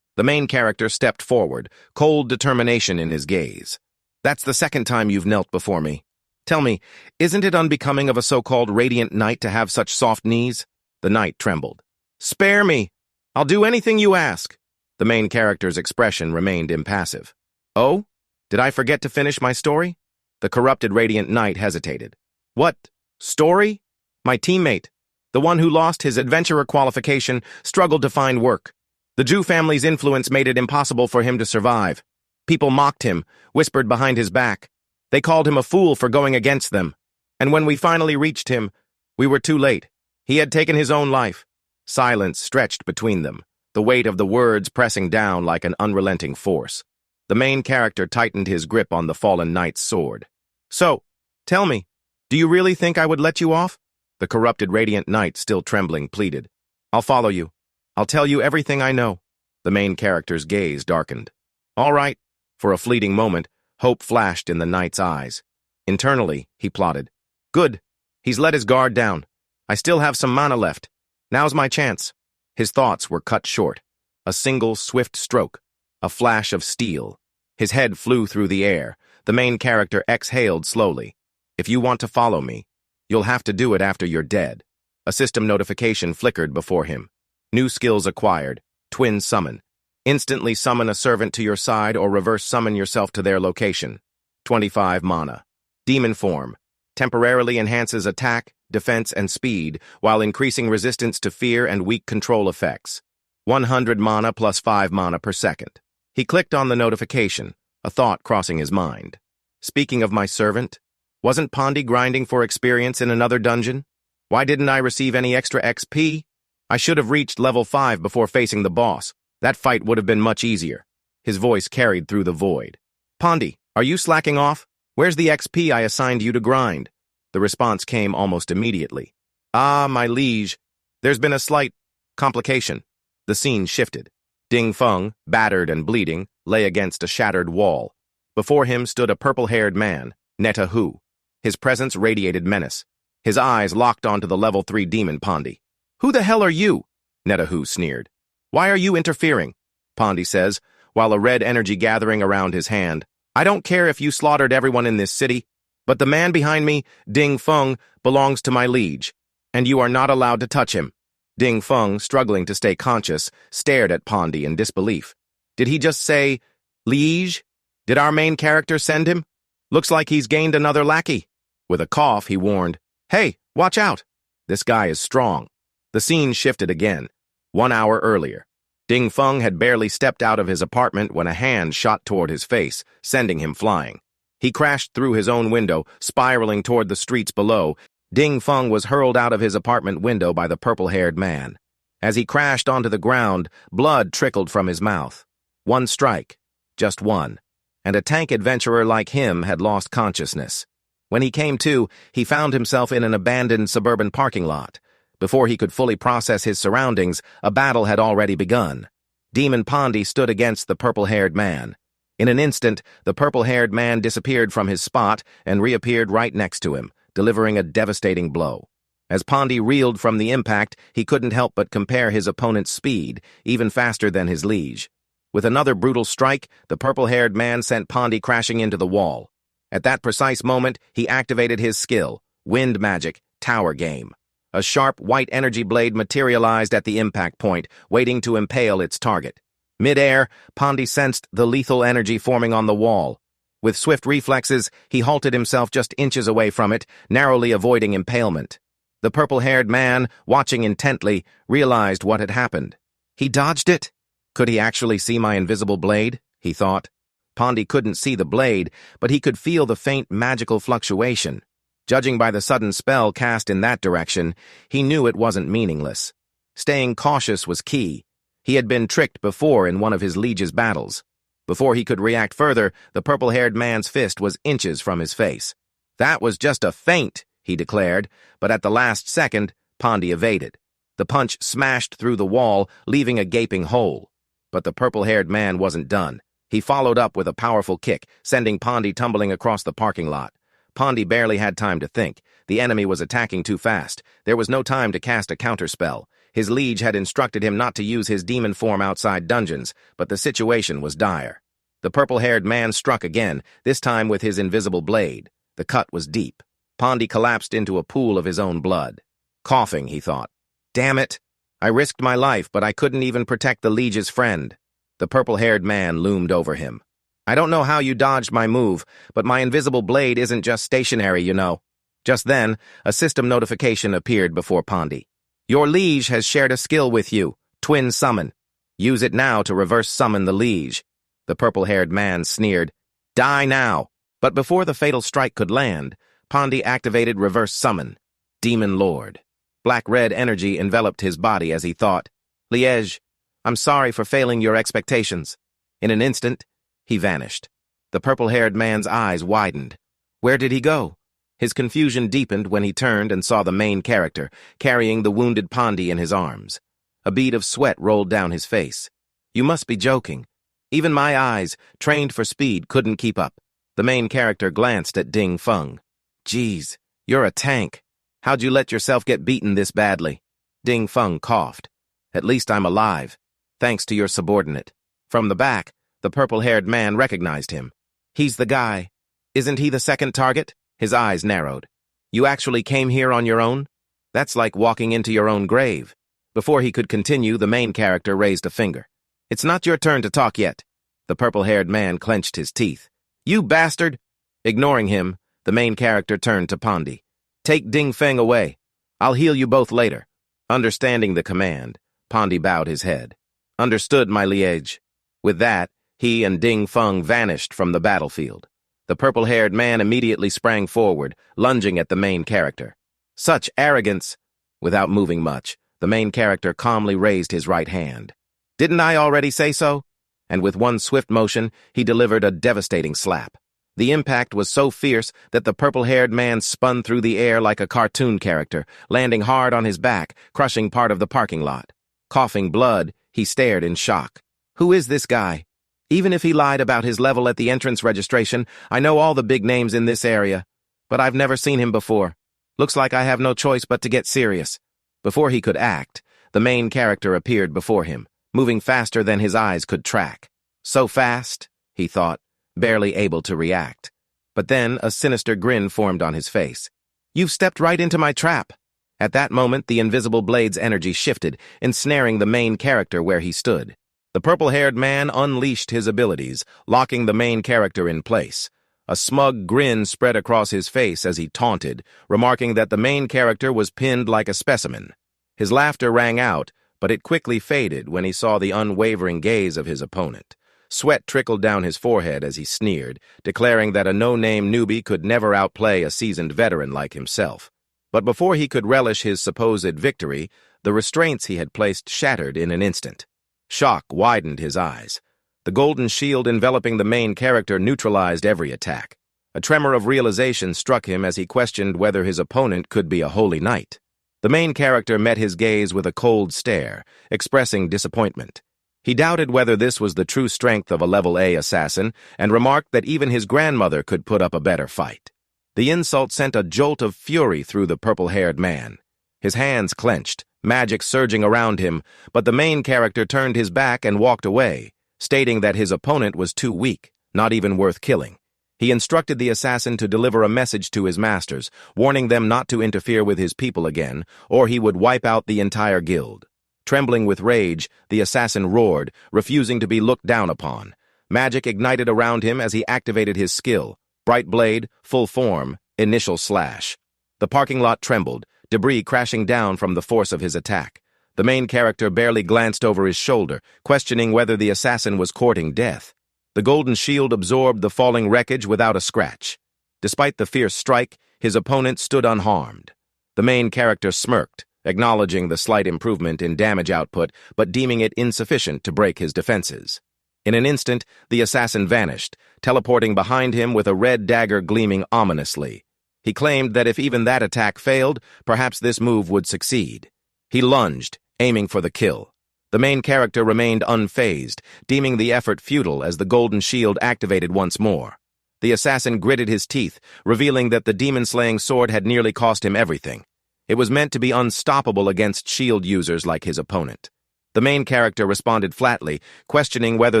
The main character stepped forward, cold determination in his gaze. "That's the second time you've knelt before me. Tell me, isn't it unbecoming of a so-called Radiant Knight to have such soft knees?" The knight trembled. "Spare me! I'll do anything you ask." The main character's expression remained impassive. "Oh? Did I forget to finish my story?" The corrupted Radiant Knight hesitated. "What? Story? My teammate, the one who lost his adventurer qualification, struggled to find work. The Jew family's influence made it impossible for him to survive. People mocked him, whispered behind his back. They called him a fool for going against them. And when we finally reached him, we were too late. He had taken his own life." Silence stretched between them, the weight of the words pressing down like an unrelenting force. The main character tightened his grip on the fallen knight's sword. "So, tell me, do you really think I would let you off?" The corrupted Radiant Knight, still trembling, pleaded. "I'll follow you. I'll tell you everything I know." The main character's gaze darkened. "All right." For a fleeting moment, hope flashed in the knight's eyes. Internally, he plotted. "Good. He's let his guard down. I still have some mana left. Now's my chance." His thoughts were cut short. A single swift stroke. A flash of steel. His head flew through the air. The main character exhaled slowly. "If you want to follow me, you'll have to do it after you're dead." A system notification flickered before him. New skills acquired. Twin summon. Instantly summon a servant to your side or reverse summon yourself to their location. 25 mana. Demon form. Temporarily enhances attack, defense, and speed while increasing resistance to fear and weak control effects. 100 mana plus 5 mana per second. He clicked on the notification, a thought crossing his mind. Speaking of my servant, wasn't Pondi grinding for experience in another dungeon? Why didn't I receive any extra XP? I should have reached level 5 before facing the boss. That fight would have been much easier. His voice carried through the void. "Pondi, are you slacking off? Where's the XP I assigned you to grind? The response came almost immediately. Ah, my liege, there's been a slight complication. The scene shifted. Ding Feng, battered and bleeding, lay against a shattered wall. Before him stood a purple-haired man, Neta Hu. His presence radiated menace. His eyes locked onto the level 3 demon Pondi. Who the hell are you? Neta Hu sneered. Why are you interfering? Pondi says, while a red energy gathering around his hand. I don't care if you slaughtered everyone in this city, but the man behind me, Ding Feng, belongs to my liege, and you are not allowed to touch him. Ding Feng, struggling to stay conscious, stared at Pondi in disbelief. Did he just say, liege? Did our main character send him? Looks like he's gained another lackey. With a cough, he warned, Hey, watch out! This guy is strong. The scene shifted again. 1 hour earlier. Ding Feng had barely stepped out of his apartment when a hand shot toward his face, sending him flying. He crashed through his own window, spiraling toward the streets below. Ding Feng was hurled out of his apartment window by the purple-haired man. As he crashed onto the ground, blood trickled from his mouth. One strike. Just one. And a tank adventurer like him had lost consciousness. When he came to, he found himself in an abandoned suburban parking lot. Before he could fully process his surroundings, a battle had already begun. Demon Pondi stood against the purple-haired man. In an instant, the purple-haired man disappeared from his spot and reappeared right next to him, delivering a devastating blow. As Pondi reeled from the impact, he couldn't help but compare his opponent's speed, even faster than his liege. With another brutal strike, the purple-haired man sent Pondi crashing into the wall. At that precise moment, he activated his skill, Wind Magic, Tower Game. A sharp white energy blade materialized at the impact point, waiting to impale its target. Mid-air, Pondi sensed the lethal energy forming on the wall. With swift reflexes, he halted himself just inches away from it, narrowly avoiding impalement. The purple-haired man, watching intently, realized what had happened. He dodged it? Could he actually see my invisible blade? He thought. Pondi couldn't see the blade, but he could feel the faint magical fluctuation. Judging by the sudden spell cast in that direction, he knew it wasn't meaningless. Staying cautious was key. He had been tricked before in one of his liege's battles. Before he could react further, the purple-haired man's fist was inches from his face. That was just a feint, he declared, but at the last second, Pondi evaded. The punch smashed through the wall, leaving a gaping hole. But the purple-haired man wasn't done. He followed up with a powerful kick, sending Pondi tumbling across the parking lot. Pondi barely had time to think. The enemy was attacking too fast. There was no time to cast a counterspell. His liege had instructed him not to use his demon form outside dungeons, but the situation was dire. The purple-haired man struck again, this time with his invisible blade. The cut was deep. Pondi collapsed into a pool of his own blood. Coughing, he thought. Damn it! I risked my life, but I couldn't even protect the liege's friend. The purple-haired man loomed over him. I don't know how you dodged my move, but my invisible blade isn't just stationary, you know. Just then, a system notification appeared before Pondi. Your liege has shared a skill with you, Twin Summon. Use it now to reverse summon the liege. The purple-haired man sneered, Die now! But before the fatal strike could land, Pondi activated Reverse Summon, Demon Lord. Black-red energy enveloped his body as he thought, Liege, I'm sorry for failing your expectations. In an instant, he vanished. The purple-haired man's eyes widened. Where did he go? His confusion deepened when he turned and saw the main character, carrying the wounded Pondi in his arms. A bead of sweat rolled down his face. You must be joking. Even my eyes, trained for speed, couldn't keep up. The main character glanced at Ding Feng. Geez, you're a tank. How'd you let yourself get beaten this badly? Ding Feng coughed. At least I'm alive, thanks to your subordinate. From the back, the purple-haired man recognized him. He's the guy. Isn't he the second target? His eyes narrowed. You actually came here on your own? That's like walking into your own grave. Before he could continue, the main character raised a finger. It's not your turn to talk yet. The purple-haired man clenched his teeth. You bastard! Ignoring him, the main character turned to Pondi. Take Ding Feng away. I'll heal you both later. Understanding the command, Pondi bowed his head. Understood, my liege. With that, he and Ding Feng vanished from the battlefield. The purple-haired man immediately sprang forward, lunging at the main character. Such arrogance! Without moving much, the main character calmly raised his right hand. Didn't I already say so? And with one swift motion, he delivered a devastating slap. The impact was so fierce that the purple-haired man spun through the air like a cartoon character, landing hard on his back, crushing part of the parking lot. Coughing blood, he stared in shock. Who is this guy? Even if he lied about his level at the entrance registration, I know all the big names in this area. But I've never seen him before. Looks like I have no choice but to get serious. Before he could act, the main character appeared before him, moving faster than his eyes could track. So fast, he thought, barely able to react. But then a sinister grin formed on his face. You've stepped right into my trap. At that moment, the invisible blade's energy shifted, ensnaring the main character where he stood. The purple-haired man unleashed his abilities, locking the main character in place. A smug grin spread across his face as he taunted, remarking that the main character was pinned like a specimen. His laughter rang out, but it quickly faded when he saw the unwavering gaze of his opponent. Sweat trickled down his forehead as he sneered, declaring that a no-name newbie could never outplay a seasoned veteran like himself. But before he could relish his supposed victory, the restraints he had placed shattered in an instant. Shock widened his eyes. The golden shield enveloping the main character neutralized every attack. A tremor of realization struck him as he questioned whether his opponent could be a holy knight. The main character met his gaze with a cold stare, expressing disappointment. He doubted whether this was the true strength of a level A assassin and remarked that even his grandmother could put up a better fight. The insult sent a jolt of fury through the purple-haired man. His hands clenched, magic surging around him, but the main character turned his back and walked away, stating that his opponent was too weak, not even worth killing. He instructed the assassin to deliver a message to his masters, warning them not to interfere with his people again, or he would wipe out the entire guild. Trembling with rage, the assassin roared, refusing to be looked down upon. Magic ignited around him as he activated his skill. Bright blade, full form, initial slash. The parking lot trembled, debris crashing down from the force of his attack. The main character barely glanced over his shoulder, questioning whether the assassin was courting death. The golden shield absorbed the falling wreckage without a scratch. Despite the fierce strike, his opponent stood unharmed. The main character smirked, acknowledging the slight improvement in damage output, but deeming it insufficient to break his defenses. In an instant, the assassin vanished, teleporting behind him with a red dagger gleaming ominously. He claimed that if even that attack failed, perhaps this move would succeed. He lunged, aiming for the kill. The main character remained unfazed, deeming the effort futile as the golden shield activated once more. The assassin gritted his teeth, revealing that the demon-slaying sword had nearly cost him everything. It was meant to be unstoppable against shield users like his opponent. The main character responded flatly, questioning whether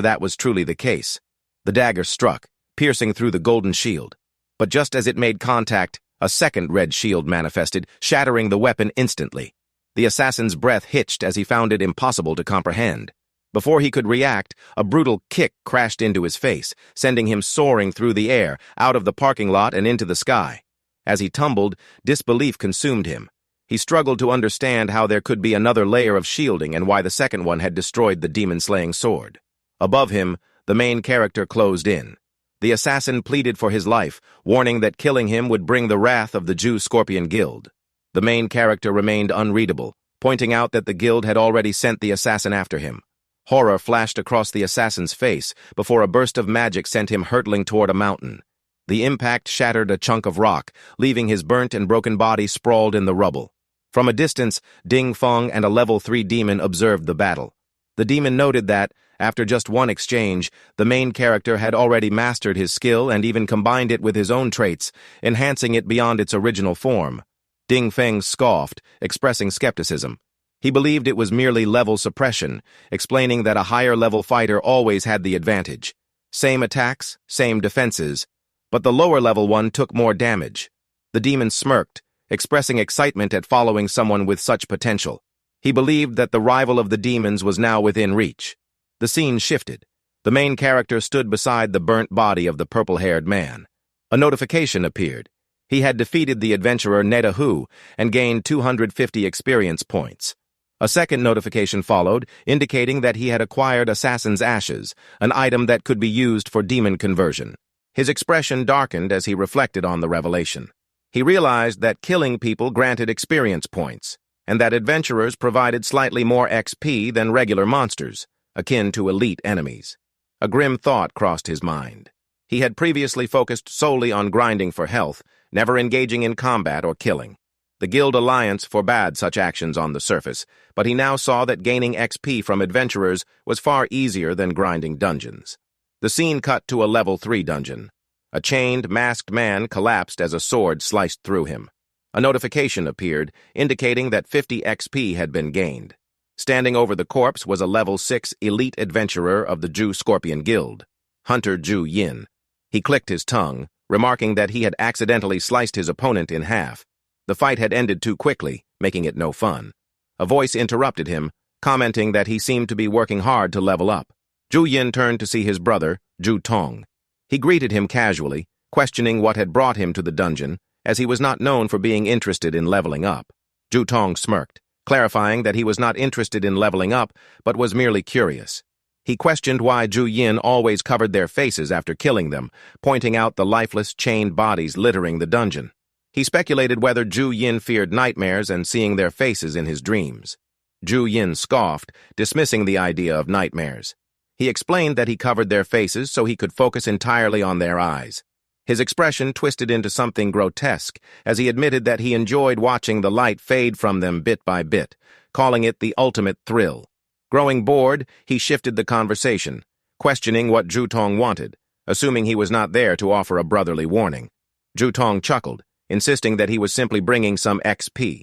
that was truly the case. The dagger struck, piercing through the golden shield. But just as it made contact, a second red shield manifested, shattering the weapon instantly. The assassin's breath hitched as he found it impossible to comprehend. Before he could react, a brutal kick crashed into his face, sending him soaring through the air, out of the parking lot and into the sky. As he tumbled, disbelief consumed him. He struggled to understand how there could be another layer of shielding and why the second one had destroyed the demon-slaying sword. Above him, the main character closed in. The assassin pleaded for his life, warning that killing him would bring the wrath of the Jew-Scorpion Guild. The main character remained unreadable, pointing out that the guild had already sent the assassin after him. Horror flashed across the assassin's face before a burst of magic sent him hurtling toward a mountain. The impact shattered a chunk of rock, leaving his burnt and broken body sprawled in the rubble. From a distance, Ding Feng and a level 3 demon observed the battle. The demon noted that, after just one exchange, the main character had already mastered his skill and even combined it with his own traits, enhancing it beyond its original form. Ding Feng scoffed, expressing skepticism. He believed it was merely level suppression, explaining that a higher-level fighter always had the advantage. Same attacks, same defenses, but the lower-level one took more damage. The demon smirked, expressing excitement at following someone with such potential. He believed that the rival of the demons was now within reach. The scene shifted. The main character stood beside the burnt body of the purple-haired man. A notification appeared. He had defeated the adventurer Nedahu and gained 250 experience points. A second notification followed, indicating that he had acquired Assassin's Ashes, an item that could be used for demon conversion. His expression darkened as he reflected on the revelation. He realized that killing people granted experience points, and that adventurers provided slightly more XP than regular monsters, akin to elite enemies. A grim thought crossed his mind. He had previously focused solely on grinding for health, never engaging in combat or killing. The Guild Alliance forbade such actions on the surface, but he now saw that gaining XP from adventurers was far easier than grinding dungeons. The scene cut to a level 3 dungeon. A chained, masked man collapsed as a sword sliced through him. A notification appeared, indicating that 50 XP had been gained. Standing over the corpse was a level 6 elite adventurer of the Ju Scorpion Guild, Hunter Ju Yin. He clicked his tongue, remarking that he had accidentally sliced his opponent in half. The fight had ended too quickly, making it no fun. A voice interrupted him, commenting that he seemed to be working hard to level up. Ju Yin turned to see his brother, Ju Tong. He greeted him casually, questioning what had brought him to the dungeon, as he was not known for being interested in leveling up. Ju Tong smirked, clarifying that he was not interested in leveling up, but was merely curious. He questioned why Ju Yin always covered their faces after killing them, pointing out the lifeless, chained bodies littering the dungeon. He speculated whether Ju Yin feared nightmares and seeing their faces in his dreams. Ju Yin scoffed, dismissing the idea of nightmares. He explained that he covered their faces so he could focus entirely on their eyes. His expression twisted into something grotesque as he admitted that he enjoyed watching the light fade from them bit by bit, calling it the ultimate thrill. Growing bored, he shifted the conversation, questioning what Ju Tong wanted, assuming he was not there to offer a brotherly warning. Ju Tong chuckled, insisting that he was simply bringing some XP.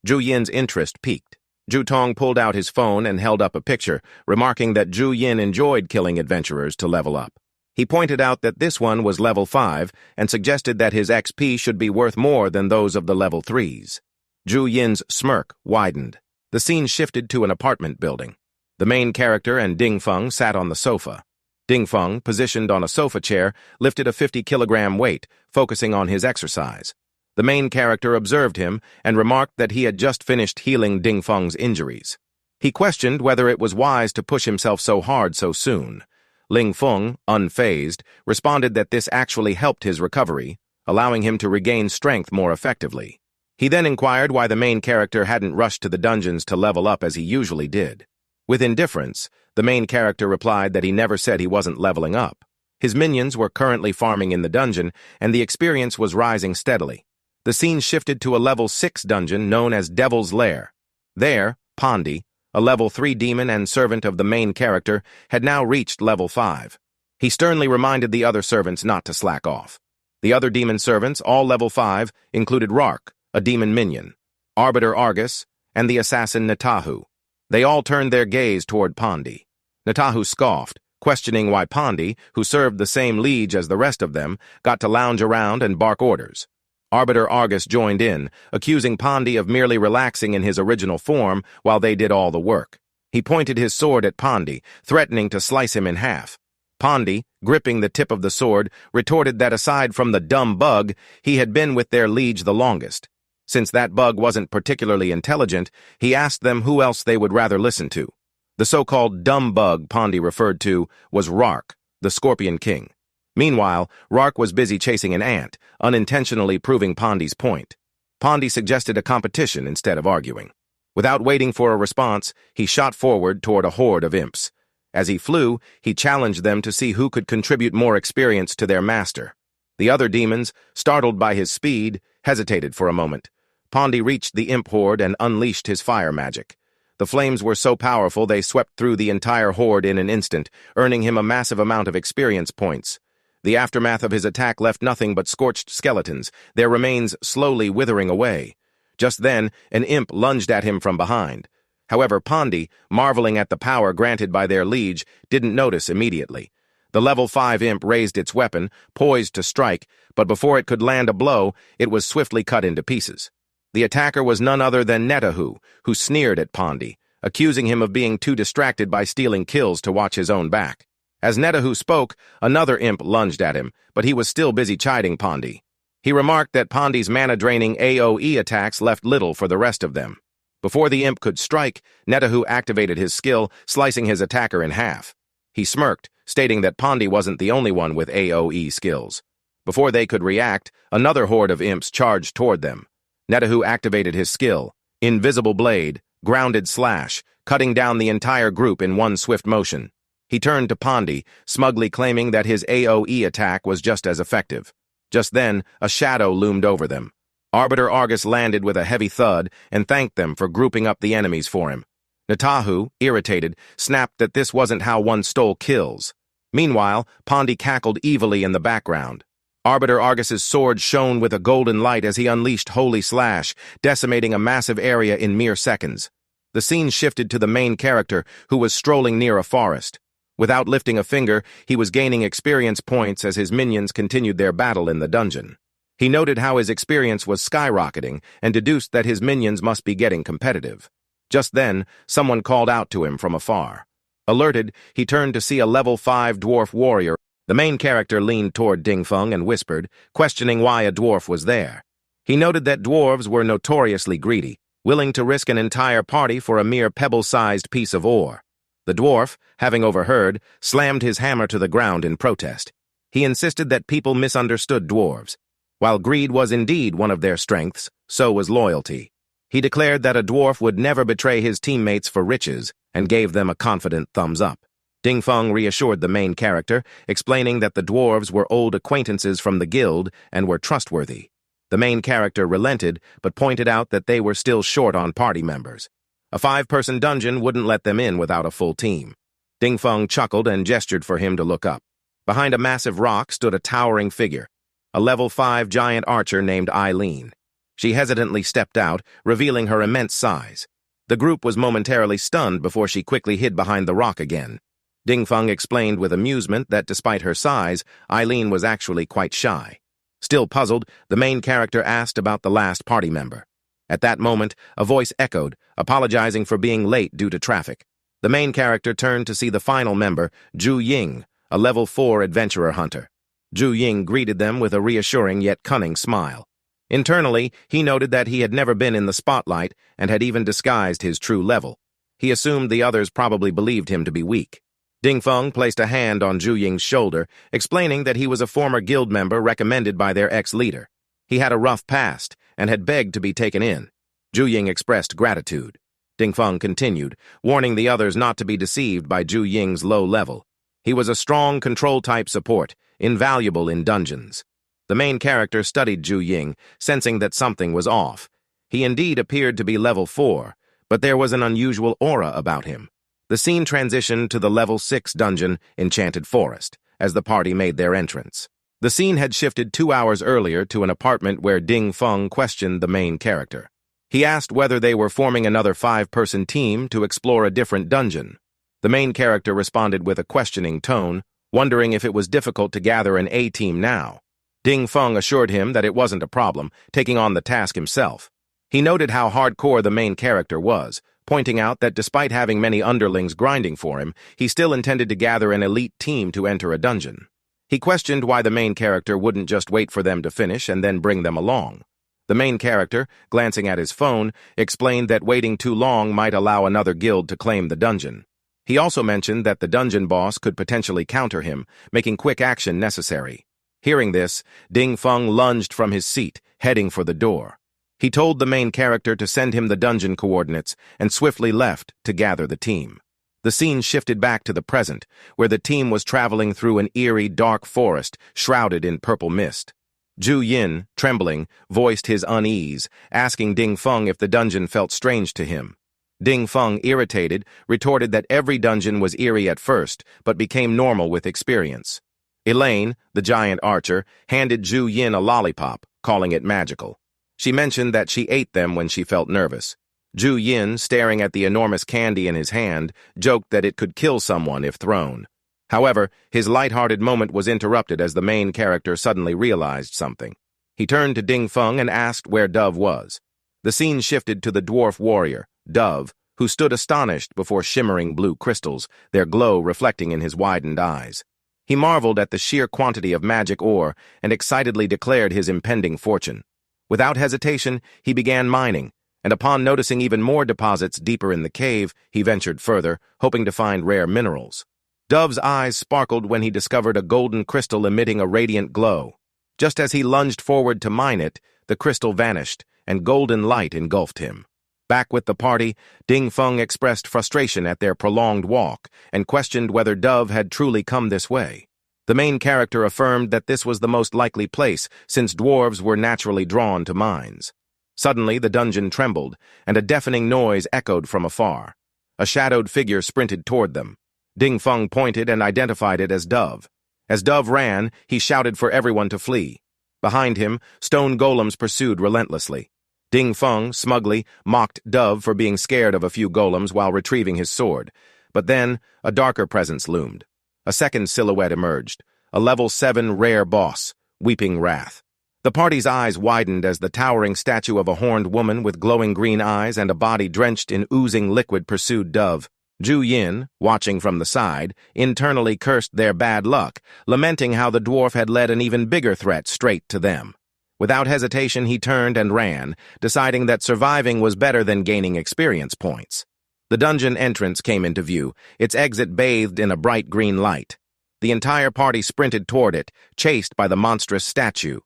Ju Yin's interest piqued. Ju Tong pulled out his phone and held up a picture, remarking that Ju Yin enjoyed killing adventurers to level up. He pointed out that this one was level 5 and suggested that his XP should be worth more than those of the level 3s. Ju Yin's smirk widened. The scene shifted to an apartment building. The main character and Ding Feng sat on the sofa. Ding Feng, positioned on a sofa chair, lifted a 50-kilogram weight, focusing on his exercise. The main character observed him and remarked that he had just finished healing Ding Feng's injuries. He questioned whether it was wise to push himself so hard so soon. Ling Feng, unfazed, responded that this actually helped his recovery, allowing him to regain strength more effectively. He then inquired why the main character hadn't rushed to the dungeons to level up as he usually did. With indifference, the main character replied that he never said he wasn't leveling up. His minions were currently farming in the dungeon, and the experience was rising steadily. The scene shifted to a level 6 dungeon known as Devil's Lair. There, Pondi, a level 3 demon and servant of the main character, had now reached level 5. He sternly reminded the other servants not to slack off. The other demon servants, all level 5, included Rark, a demon minion, Arbiter Argus, and the assassin Natahu. They all turned their gaze toward Pondi. Natahu scoffed, questioning why Pondi, who served the same liege as the rest of them, got to lounge around and bark orders. Arbiter Argus joined in, accusing Pondi of merely relaxing in his original form while they did all the work. He pointed his sword at Pondi, threatening to slice him in half. Pondi, gripping the tip of the sword, retorted that aside from the dumb bug, he had been with their liege the longest. Since that bug wasn't particularly intelligent, he asked them who else they would rather listen to. The so-called dumb bug Pondi referred to was Rark, the Scorpion King. Meanwhile, Rark was busy chasing an ant, unintentionally proving Pondi's point. Pondi suggested a competition instead of arguing. Without waiting for a response, he shot forward toward a horde of imps. As he flew, he challenged them to see who could contribute more experience to their master. The other demons, startled by his speed, hesitated for a moment. Pondi reached the imp horde and unleashed his fire magic. The flames were so powerful they swept through the entire horde in an instant, earning him a massive amount of experience points. The aftermath of his attack left nothing but scorched skeletons, their remains slowly withering away. Just then, an imp lunged at him from behind. However, Pondi, marveling at the power granted by their liege, didn't notice immediately. The level 5 imp raised its weapon, poised to strike, but before it could land a blow, it was swiftly cut into pieces. The attacker was none other than Netahu, who sneered at Pondi, accusing him of being too distracted by stealing kills to watch his own back. As Netahu spoke, another imp lunged at him, but he was still busy chiding Pondi. He remarked that Pondi's mana-draining AoE attacks left little for the rest of them. Before the imp could strike, Netahu activated his skill, slicing his attacker in half. He smirked, stating that Pondi wasn't the only one with AoE skills. Before they could react, another horde of imps charged toward them. Netahu activated his skill, Invisible Blade, Grounded Slash, cutting down the entire group in one swift motion. He turned to Pondi, smugly claiming that his AoE attack was just as effective. Just then, a shadow loomed over them. Arbiter Argus landed with a heavy thud and thanked them for grouping up the enemies for him. Natahu, irritated, snapped that this wasn't how one stole kills. Meanwhile, Pondi cackled evilly in the background. Arbiter Argus's sword shone with a golden light as he unleashed Holy Slash, decimating a massive area in mere seconds. The scene shifted to the main character, who was strolling near a forest. Without lifting a finger, he was gaining experience points as his minions continued their battle in the dungeon. He noted how his experience was skyrocketing and deduced that his minions must be getting competitive. Just then, someone called out to him from afar. Alerted, he turned to see a level 5 dwarf warrior. The main character leaned toward Dingfeng and whispered, questioning why a dwarf was there. He noted that dwarves were notoriously greedy, willing to risk an entire party for a mere pebble-sized piece of ore. The dwarf, having overheard, slammed his hammer to the ground in protest. He insisted that people misunderstood dwarves. While greed was indeed one of their strengths, so was loyalty. He declared that a dwarf would never betray his teammates for riches and gave them a confident thumbs up. Dingfeng reassured the main character, explaining that the dwarves were old acquaintances from the guild and were trustworthy. The main character relented, but pointed out that they were still short on party members. A 5-person dungeon wouldn't let them in without a full team. Dingfeng chuckled and gestured for him to look up. Behind a massive rock stood a towering figure, a level 5 giant archer named Eileen. She hesitantly stepped out, revealing her immense size. The group was momentarily stunned before she quickly hid behind the rock again. Dingfeng explained with amusement that despite her size, Eileen was actually quite shy. Still puzzled, the main character asked about the last party member. At that moment, a voice echoed, apologizing for being late due to traffic. The main character turned to see the final member, Zhu Ying, a level 4 adventurer hunter. Zhu Ying greeted them with a reassuring yet cunning smile. Internally, he noted that he had never been in the spotlight and had even disguised his true level. He assumed the others probably believed him to be weak. Dingfeng placed a hand on Zhu Ying's shoulder, explaining that he was a former guild member recommended by their ex-leader. He had a rough past and had begged to be taken in. Zhu Ying expressed gratitude. Dingfeng continued, warning the others not to be deceived by Zhu Ying's low level. He was a strong control-type support, invaluable in dungeons. The main character studied Zhu Ying, sensing that something was off. He indeed appeared to be level 4, but there was an unusual aura about him. The scene transitioned to the level 6 dungeon, Enchanted Forest, as the party made their entrance. The scene had shifted 2 hours earlier to an apartment where Dingfeng questioned the main character. He asked whether they were forming another 5-person team to explore a different dungeon. The main character responded with a questioning tone, wondering if it was difficult to gather an A-team now. Dingfeng assured him that it wasn't a problem, taking on the task himself. He noted how hardcore the main character was, pointing out that despite having many underlings grinding for him, he still intended to gather an elite team to enter a dungeon. He questioned why the main character wouldn't just wait for them to finish and then bring them along. The main character, glancing at his phone, explained that waiting too long might allow another guild to claim the dungeon. He also mentioned that the dungeon boss could potentially counter him, making quick action necessary. Hearing this, Dingfeng lunged from his seat, heading for the door. He told the main character to send him the dungeon coordinates and swiftly left to gather the team. The scene shifted back to the present, where the team was traveling through an eerie, dark forest shrouded in purple mist. Zhu Yin, trembling, voiced his unease, asking Dingfeng if the dungeon felt strange to him. Dingfeng, irritated, retorted that every dungeon was eerie at first, but became normal with experience. Elaine, the giant archer, handed Zhu Yin a lollipop, calling it magical. She mentioned that she ate them when she felt nervous. Zhu Yin, staring at the enormous candy in his hand, joked that it could kill someone if thrown. However, his light-hearted moment was interrupted as the main character suddenly realized something. He turned to Dingfeng and asked where Dove was. The scene shifted to the dwarf warrior, Dove, who stood astonished before shimmering blue crystals, their glow reflecting in his widened eyes. He marveled at the sheer quantity of magic ore and excitedly declared his impending fortune. Without hesitation, he began mining, and upon noticing even more deposits deeper in the cave, he ventured further, hoping to find rare minerals. Dove's eyes sparkled when he discovered a golden crystal emitting a radiant glow. Just as he lunged forward to mine it, the crystal vanished, and golden light engulfed him. Back with the party, Ding Feng expressed frustration at their prolonged walk and questioned whether Dove had truly come this way. The main character affirmed that this was the most likely place, since dwarves were naturally drawn to mines. Suddenly, the dungeon trembled, and a deafening noise echoed from afar. A shadowed figure sprinted toward them. Ding Feng pointed and identified it as Dove. As Dove ran, he shouted for everyone to flee. Behind him, stone golems pursued relentlessly. Ding Feng, smugly, mocked Dove for being scared of a few golems while retrieving his sword. But then, a darker presence loomed. A second silhouette emerged, a level 7 rare boss, Weeping Wrath. The party's eyes widened as the towering statue of a horned woman with glowing green eyes and a body drenched in oozing liquid pursued Dove. Zhu Yin, watching from the side, internally cursed their bad luck, lamenting how the dwarf had led an even bigger threat straight to them. Without hesitation, he turned and ran, deciding that surviving was better than gaining experience points. The dungeon entrance came into view, its exit bathed in a bright green light. The entire party sprinted toward it, chased by the monstrous statue.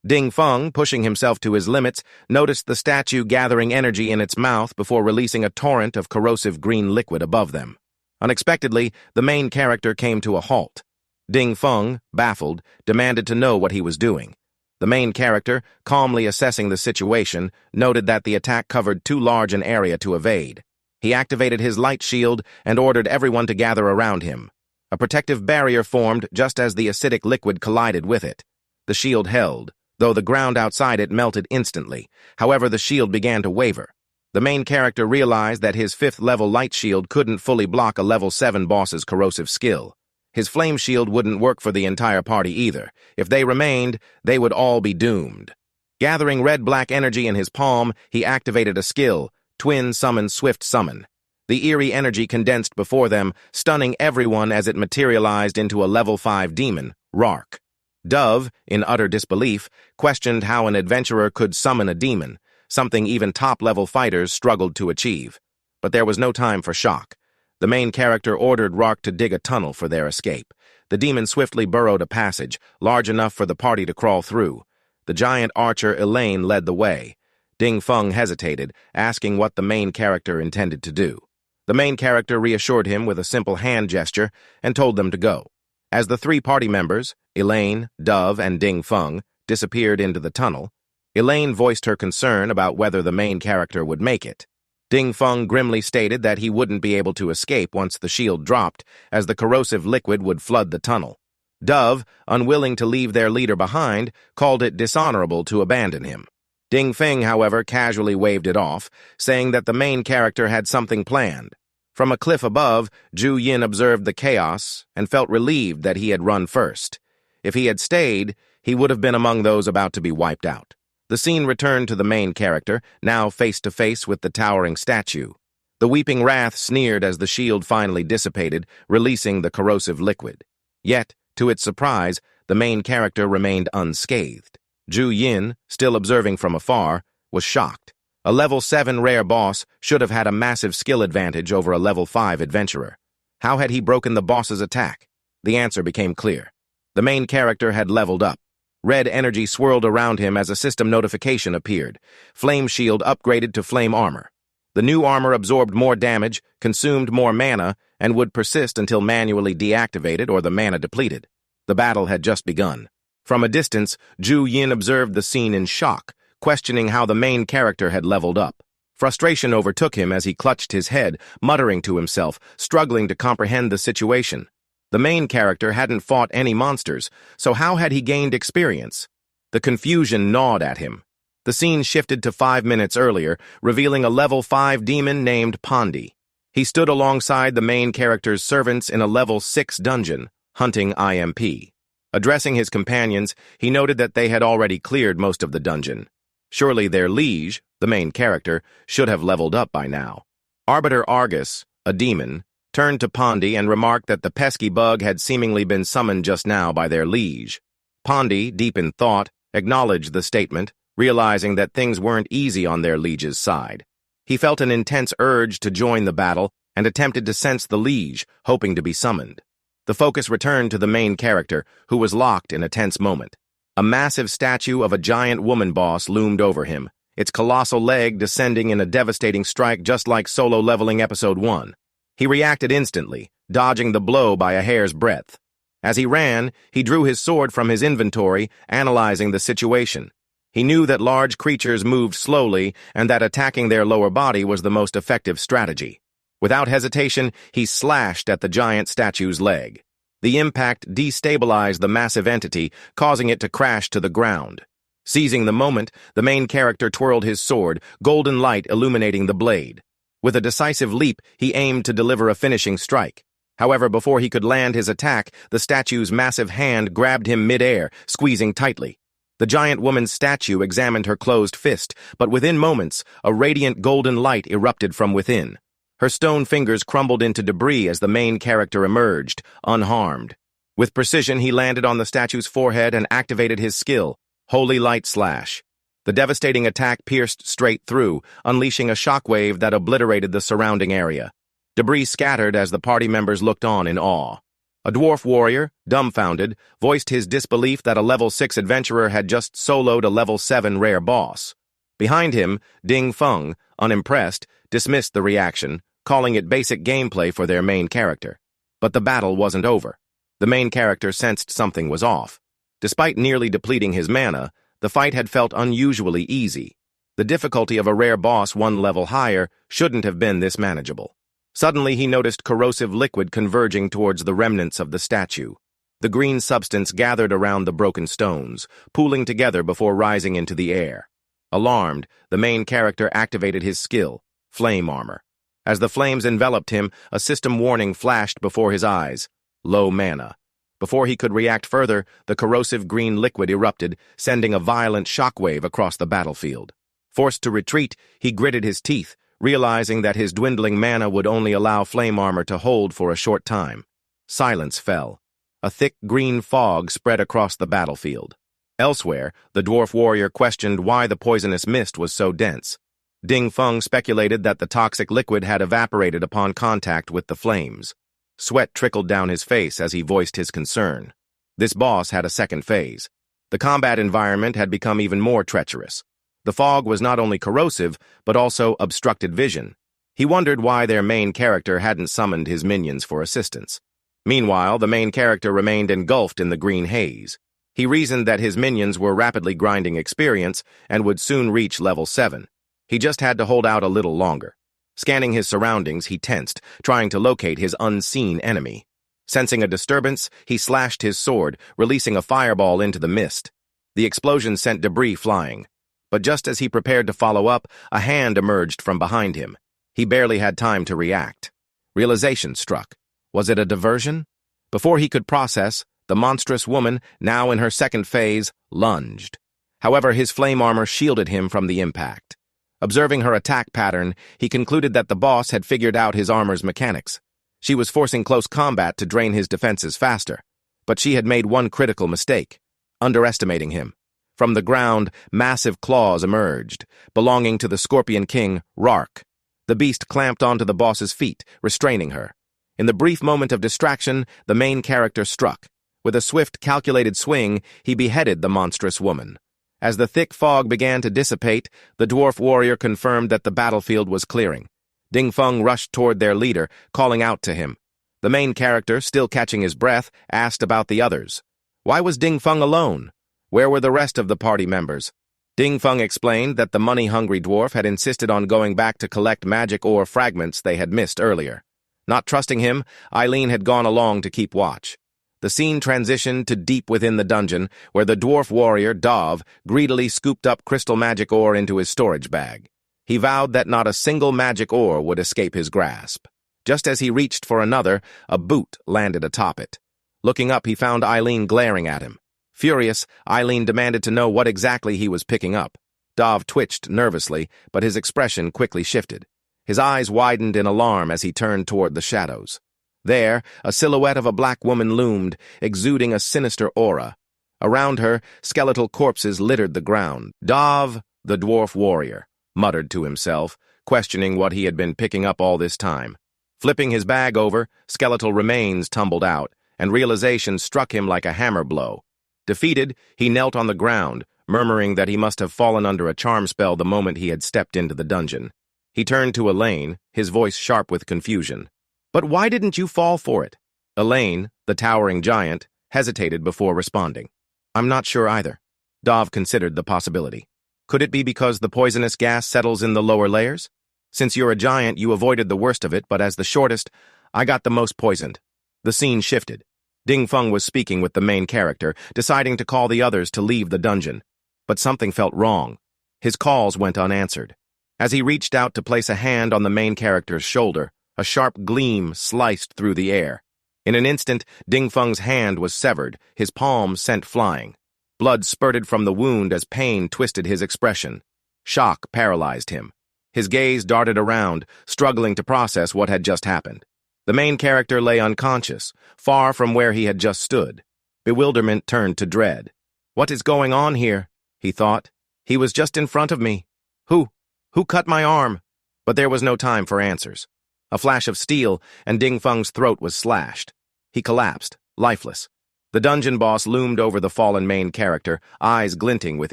Ding Feng, pushing himself to his limits, noticed the statue gathering energy in its mouth before releasing a torrent of corrosive green liquid above them. Unexpectedly, the main character came to a halt. Ding Feng, baffled, demanded to know what he was doing. The main character, calmly assessing the situation, noted that the attack covered too large an area to evade. He activated his light shield and ordered everyone to gather around him. A protective barrier formed just as the acidic liquid collided with it. The shield held, though the ground outside it melted instantly. However, the shield began to waver. The main character realized that his 5th-level light shield couldn't fully block a level 7 boss's corrosive skill. His flame shield wouldn't work for the entire party either. If they remained, they would all be doomed. Gathering red-black energy in his palm, he activated a skill, Twin Summon Swift Summon. The eerie energy condensed before them, stunning everyone as it materialized into a level 5 demon, Rark. Dove, in utter disbelief, questioned how an adventurer could summon a demon, something even top-level fighters struggled to achieve. But there was no time for shock. The main character ordered Rark to dig a tunnel for their escape. The demon swiftly burrowed a passage, large enough for the party to crawl through. The giant archer Elaine led the way. Ding Feng hesitated, asking what the main character intended to do. The main character reassured him with a simple hand gesture and told them to go. As the 3 party members, Elaine, Dove, and Ding Feng, disappeared into the tunnel, Elaine voiced her concern about whether the main character would make it. Ding Feng grimly stated that he wouldn't be able to escape once the shield dropped, as the corrosive liquid would flood the tunnel. Dove, unwilling to leave their leader behind, called it dishonorable to abandon him. Ding Feng, however, casually waved it off, saying that the main character had something planned. From a cliff above, Zhu Yin observed the chaos and felt relieved that he had run first. If he had stayed, he would have been among those about to be wiped out. The scene returned to the main character, now face-to-face with the towering statue. The Weeping Wrath sneered as the shield finally dissipated, releasing the corrosive liquid. Yet, to its surprise, the main character remained unscathed. Zhu Yin, still observing from afar, was shocked. A level 7 rare boss should have had a massive skill advantage over a level 5 adventurer. How had he broken the boss's attack? The answer became clear. The main character had leveled up. Red energy swirled around him as a system notification appeared. Flame Shield upgraded to Flame Armor. The new armor absorbed more damage, consumed more mana, and would persist until manually deactivated or the mana depleted. The battle had just begun. From a distance, Zhu Yin observed the scene in shock, questioning how the main character had leveled up. Frustration overtook him as he clutched his head, muttering to himself, struggling to comprehend the situation. The main character hadn't fought any monsters, so how had he gained experience? The confusion gnawed at him. The scene shifted to 5 minutes earlier, revealing a level 5 demon named Pondi. He stood alongside the main character's servants in a level 6 dungeon, hunting IMP. Addressing his companions, he noted that they had already cleared most of the dungeon. Surely their liege, the main character, should have leveled up by now. Arbiter Argus, a demon, turned to Pondi and remarked that the pesky bug had seemingly been summoned just now by their liege. Pondi, deep in thought, acknowledged the statement, realizing that things weren't easy on their liege's side. He felt an intense urge to join the battle and attempted to sense the liege, hoping to be summoned. The focus returned to the main character, who was locked in a tense moment. A massive statue of a giant woman boss loomed over him, its colossal leg descending in a devastating strike just like solo leveling episode 1. He reacted instantly, dodging the blow by a hair's breadth. As he ran, he drew his sword from his inventory, analyzing the situation. He knew that large creatures moved slowly and that attacking their lower body was the most effective strategy. Without hesitation, he slashed at the giant statue's leg. The impact destabilized the massive entity, causing it to crash to the ground. Seizing the moment, the main character twirled his sword, golden light illuminating the blade. With a decisive leap, he aimed to deliver a finishing strike. However, before he could land his attack, the statue's massive hand grabbed him mid-air, squeezing tightly. The giant woman's statue examined her closed fist, but within moments, a radiant golden light erupted from within. Her stone fingers crumbled into debris as the main character emerged, unharmed. With precision, he landed on the statue's forehead and activated his skill, Holy Light Slash. The devastating attack pierced straight through, unleashing a shockwave that obliterated the surrounding area. Debris scattered as the party members looked on in awe. A dwarf warrior, dumbfounded, voiced his disbelief that a level 6 adventurer had just soloed a level 7 rare boss. Behind him, Ding Feng, unimpressed, dismissed the reaction, calling it basic gameplay for their main character. But the battle wasn't over. The main character sensed something was off. Despite nearly depleting his mana, the fight had felt unusually easy. The difficulty of a rare boss one level higher shouldn't have been this manageable. Suddenly, he noticed corrosive liquid converging towards the remnants of the statue. The green substance gathered around the broken stones, pooling together before rising into the air. Alarmed, the main character activated his skill, Flame Armor. As the flames enveloped him, a system warning flashed before his eyes. Low mana. Before he could react further, the corrosive green liquid erupted, sending a violent shockwave across the battlefield. Forced to retreat, he gritted his teeth, realizing that his dwindling mana would only allow flame armor to hold for a short time. Silence fell. A thick green fog spread across the battlefield. Elsewhere, the dwarf warrior questioned why the poisonous mist was so dense. Ding Feng speculated that the toxic liquid had evaporated upon contact with the flames. Sweat trickled down his face as he voiced his concern. This boss had a second phase. The combat environment had become even more treacherous. The fog was not only corrosive, but also obstructed vision. He wondered why their main character hadn't summoned his minions for assistance. Meanwhile, the main character remained engulfed in the green haze. He reasoned that his minions were rapidly grinding experience and would soon reach level 7. He just had to hold out a little longer. Scanning his surroundings, he tensed, trying to locate his unseen enemy. Sensing a disturbance, he slashed his sword, releasing a fireball into the mist. The explosion sent debris flying. But just as he prepared to follow up, a hand emerged from behind him. He barely had time to react. Realization struck. Was it a diversion? Before he could process, the monstrous woman, now in her second phase, lunged. However, his flame armor shielded him from the impact. Observing her attack pattern, he concluded that the boss had figured out his armor's mechanics. She was forcing close combat to drain his defenses faster. But she had made one critical mistake, underestimating him. From the ground, massive claws emerged, belonging to the Scorpion King, Rark. The beast clamped onto the boss's feet, restraining her. In the brief moment of distraction, the main character struck. With a swift, calculated swing, he beheaded the monstrous woman. As the thick fog began to dissipate, the dwarf warrior confirmed that the battlefield was clearing. Ding Feng rushed toward their leader, calling out to him. The main character, still catching his breath, asked about the others. Why was Ding Feng alone? Where were the rest of the party members? Ding Feng explained that the money-hungry dwarf had insisted on going back to collect magic ore fragments they had missed earlier. Not trusting him, Eileen had gone along to keep watch. The scene transitioned to deep within the dungeon, where the dwarf warrior, Dov, greedily scooped up crystal magic ore into his storage bag. He vowed that not a single magic ore would escape his grasp. Just as he reached for another, a boot landed atop it. Looking up, he found Eileen glaring at him. Furious, Eileen demanded to know what exactly he was picking up. Dov twitched nervously, but his expression quickly shifted. His eyes widened in alarm as he turned toward the shadows. There, a silhouette of a black woman loomed, exuding a sinister aura. Around her, skeletal corpses littered the ground. Dov, the dwarf warrior, muttered to himself, questioning what he had been picking up all this time. Flipping his bag over, skeletal remains tumbled out, and realization struck him like a hammer blow. Defeated, he knelt on the ground, murmuring that he must have fallen under a charm spell the moment he had stepped into the dungeon. He turned to Elaine, his voice sharp with confusion. "But why didn't you fall for it?" Elaine, the towering giant, hesitated before responding. "I'm not sure either." Dov considered the possibility. "Could it be because the poisonous gas settles in the lower layers? Since you're a giant, you avoided the worst of it, but as the shortest, I got the most poisoned." The scene shifted. Ding Feng was speaking with the main character, deciding to call the others to leave the dungeon. But something felt wrong. His calls went unanswered. As he reached out to place a hand on the main character's shoulder, a sharp gleam sliced through the air. In an instant, Ding Feng's hand was severed, his palm sent flying. Blood spurted from the wound as pain twisted his expression. Shock paralyzed him. His gaze darted around, struggling to process what had just happened. The main character lay unconscious, far from where he had just stood. Bewilderment turned to dread. "What is going on here?" he thought. "He was just in front of me. Who cut my arm?" But there was no time for answers. A flash of steel, and Ding Feng's throat was slashed. He collapsed, lifeless. The dungeon boss loomed over the fallen main character, eyes glinting with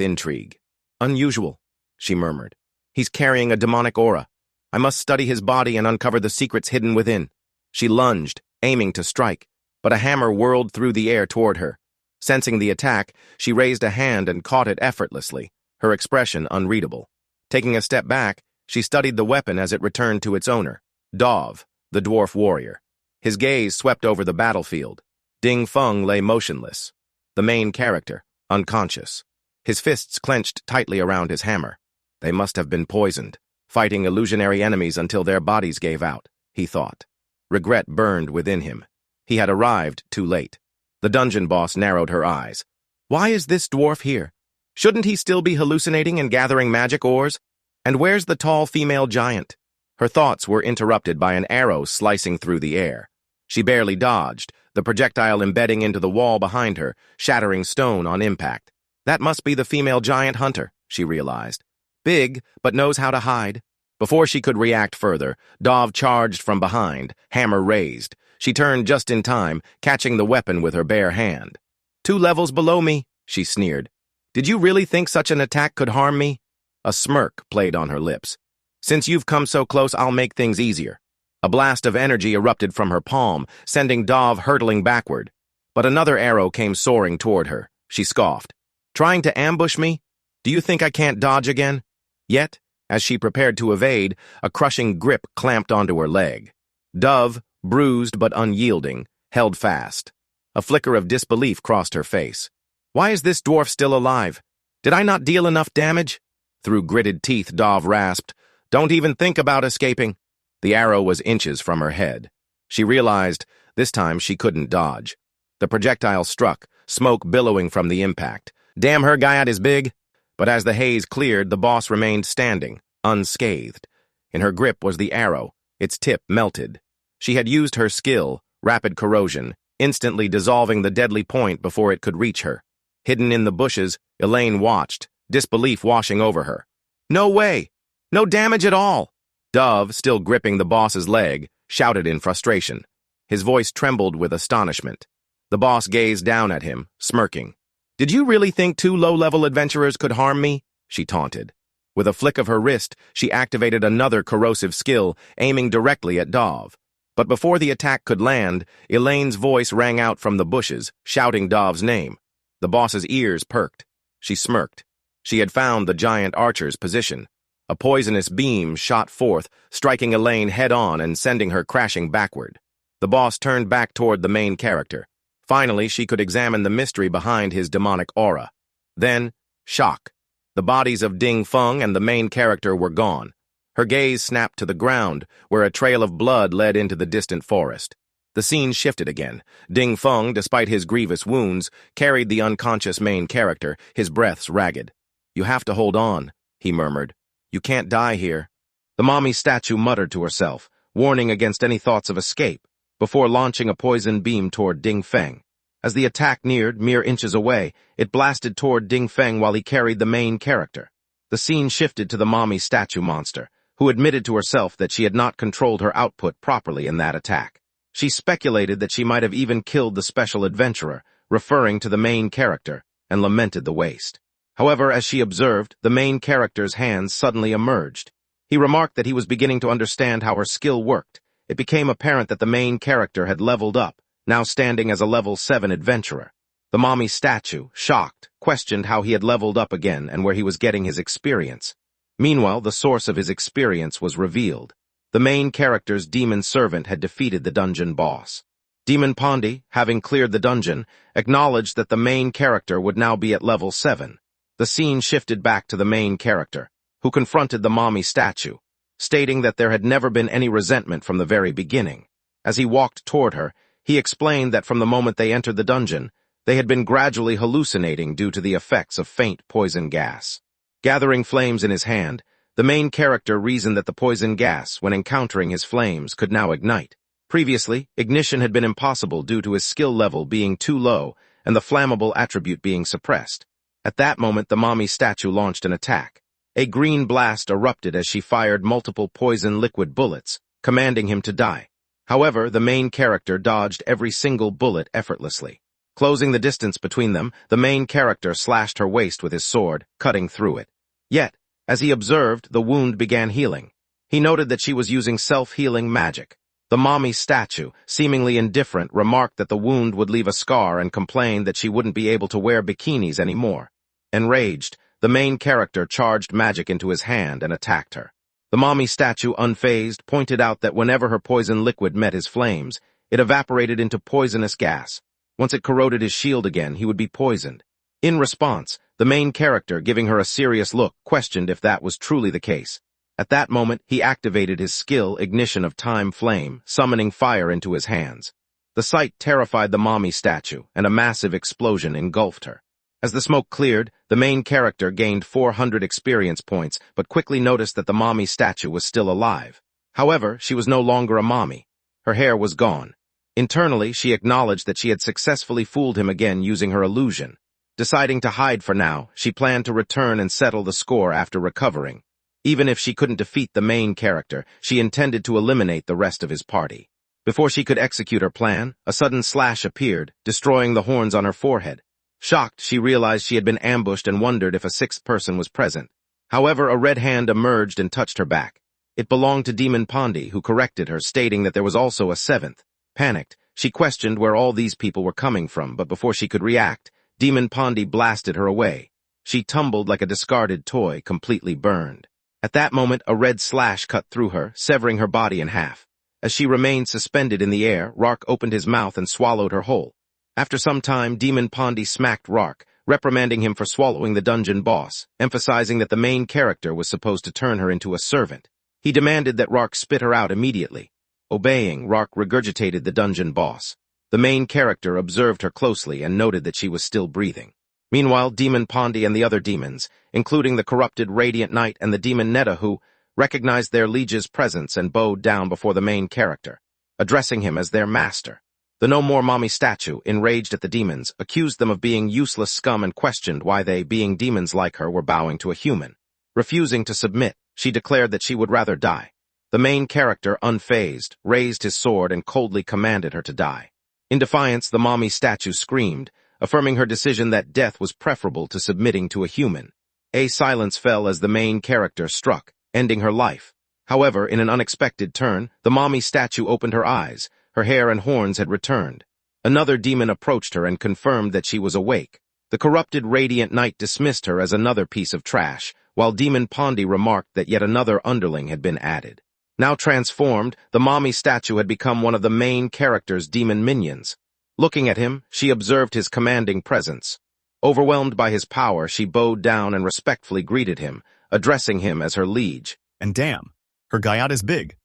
intrigue. "Unusual," she murmured. "He's carrying a demonic aura. I must study his body and uncover the secrets hidden within." She lunged, aiming to strike, but a hammer whirled through the air toward her. Sensing the attack, she raised a hand and caught it effortlessly, her expression unreadable. Taking a step back, she studied the weapon as it returned to its owner, Dov, the dwarf warrior. His gaze swept over the battlefield. Ding Feng lay motionless, the main character, unconscious. His fists clenched tightly around his hammer. They must have been poisoned, fighting illusionary enemies until their bodies gave out, he thought. Regret burned within him. He had arrived too late. The dungeon boss narrowed her eyes. "Why is this dwarf here? Shouldn't he still be hallucinating and gathering magic ores? And where's the tall female giant?" Her thoughts were interrupted by an arrow slicing through the air. She barely dodged, the projectile embedding into the wall behind her, shattering stone on impact. That must be the female giant hunter, she realized. Big, but knows how to hide. Before she could react further, Dov charged from behind, hammer raised. She turned just in time, catching the weapon with her bare hand. "2 levels below me," she sneered. "Did you really think such an attack could harm me?" A smirk played on her lips. "Since you've come so close, I'll make things easier." A blast of energy erupted from her palm, sending Dov hurtling backward. But another arrow came soaring toward her. She scoffed. "Trying to ambush me? Do you think I can't dodge again?" Yet, as she prepared to evade, a crushing grip clamped onto her leg. Dove, bruised but unyielding, held fast. A flicker of disbelief crossed her face. "Why is this dwarf still alive? Did I not deal enough damage?" Through gritted teeth, Dov rasped, "Don't even think about escaping." The arrow was inches from her head. She realized this time she couldn't dodge. The projectile struck, smoke billowing from the impact. Damn, her Gaiat is big. But as the haze cleared, the boss remained standing, unscathed. In her grip was the arrow, its tip melted. She had used her skill, rapid corrosion, instantly dissolving the deadly point before it could reach her. Hidden in the bushes, Elaine watched, disbelief washing over her. "No way! No damage at all!" Dove, still gripping the boss's leg, shouted in frustration. His voice trembled with astonishment. The boss gazed down at him, smirking. "Did you really think 2 low-level adventurers could harm me?" she taunted. With a flick of her wrist, she activated another corrosive skill, aiming directly at Dov. But before the attack could land, Elaine's voice rang out from the bushes, shouting Dov's name. The boss's ears perked. She smirked. She had found the giant archer's position. A poisonous beam shot forth, striking Elaine head-on and sending her crashing backward. The boss turned back toward the main character. Finally, she could examine the mystery behind his demonic aura. Then, shock. The bodies of Ding Feng and the main character were gone. Her gaze snapped to the ground, where a trail of blood led into the distant forest. The scene shifted again. Ding Feng, despite his grievous wounds, carried the unconscious main character, his breaths ragged. "You have to hold on," he murmured. "You can't die here." The mommy statue muttered to herself, warning against any thoughts of escape, before launching a poison beam toward Ding Feng. As the attack neared, mere inches away, it blasted toward Ding Feng while he carried the main character. The scene shifted to the mommy statue monster, who admitted to herself that she had not controlled her output properly in that attack. She speculated that she might have even killed the special adventurer, referring to the main character, and lamented the waste. However, as she observed, the main character's hands suddenly emerged. He remarked that he was beginning to understand how her skill worked. It became apparent that the main character had leveled up, now standing as a level 7 adventurer. The mommy statue, shocked, questioned how he had leveled up again and where he was getting his experience. Meanwhile, the source of his experience was revealed. The main character's demon servant had defeated the dungeon boss. Demon Pondi, having cleared the dungeon, acknowledged that the main character would now be at level 7. The scene shifted back to the main character, who confronted the mommy statue, stating that there had never been any resentment from the very beginning. As he walked toward her, he explained that from the moment they entered the dungeon, they had been gradually hallucinating due to the effects of faint poison gas. Gathering flames in his hand, the main character reasoned that the poison gas, when encountering his flames, could now ignite. Previously, ignition had been impossible due to his skill level being too low and the flammable attribute being suppressed. At that moment, the mommy statue launched an attack. A green blast erupted as she fired multiple poison liquid bullets, commanding him to die. However, the main character dodged every single bullet effortlessly. Closing the distance between them, the main character slashed her waist with his sword, cutting through it. Yet, as he observed, the wound began healing. He noted that she was using self-healing magic. The mommy statue, seemingly indifferent, remarked that the wound would leave a scar and complained that she wouldn't be able to wear bikinis anymore. Enraged, the main character charged magic into his hand and attacked her. The mommy statue, unfazed, pointed out that whenever her poison liquid met his flames, it evaporated into poisonous gas. Once it corroded his shield again, he would be poisoned. In response, the main character, giving her a serious look, questioned if that was truly the case. At that moment, he activated his skill, Ignition of Time Flame, summoning fire into his hands. The sight terrified the mommy statue, and a massive explosion engulfed her. As the smoke cleared, the main character gained 400 experience points, but quickly noticed that the mommy statue was still alive. However, she was no longer a mommy. Her hair was gone. Internally, she acknowledged that she had successfully fooled him again using her illusion. Deciding to hide for now, she planned to return and settle the score after recovering. Even if she couldn't defeat the main character, she intended to eliminate the rest of his party. Before she could execute her plan, a sudden slash appeared, destroying the horns on her forehead. Shocked, she realized she had been ambushed and wondered if a sixth person was present. However, a red hand emerged and touched her back. It belonged to Demon Pondi, who corrected her, stating that there was also a seventh. Panicked, she questioned where all these people were coming from, but before she could react, Demon Pondi blasted her away. She tumbled like a discarded toy, completely burned. At that moment, a red slash cut through her, severing her body in half. As she remained suspended in the air, Rark opened his mouth and swallowed her whole. After some time, Demon Pondi smacked Rark, reprimanding him for swallowing the dungeon boss, emphasizing that the main character was supposed to turn her into a servant. He demanded that Rark spit her out immediately. Obeying, Rark regurgitated the dungeon boss. The main character observed her closely and noted that she was still breathing. Meanwhile, Demon Pondi and the other demons, including the corrupted Radiant Knight and the demon Nedahu, recognized their liege's presence and bowed down before the main character, addressing him as their master. The No More Mommy statue, enraged at the demons, accused them of being useless scum and questioned why they, being demons like her, were bowing to a human. Refusing to submit, she declared that she would rather die. The main character, unfazed, raised his sword and coldly commanded her to die. In defiance, the mommy statue screamed, affirming her decision that death was preferable to submitting to a human. A silence fell as the main character struck, ending her life. However, in an unexpected turn, the mommy statue opened her eyes. Her hair and horns had returned. Another demon approached her and confirmed that she was awake. The corrupted Radiant Knight dismissed her as another piece of trash, while Demon Pondi remarked that yet another underling had been added. Now transformed, the mommy statue had become one of the main character's demon minions. Looking at him, she observed his commanding presence. Overwhelmed by his power, she bowed down and respectfully greeted him, addressing him as her liege. And damn, her guyot is big.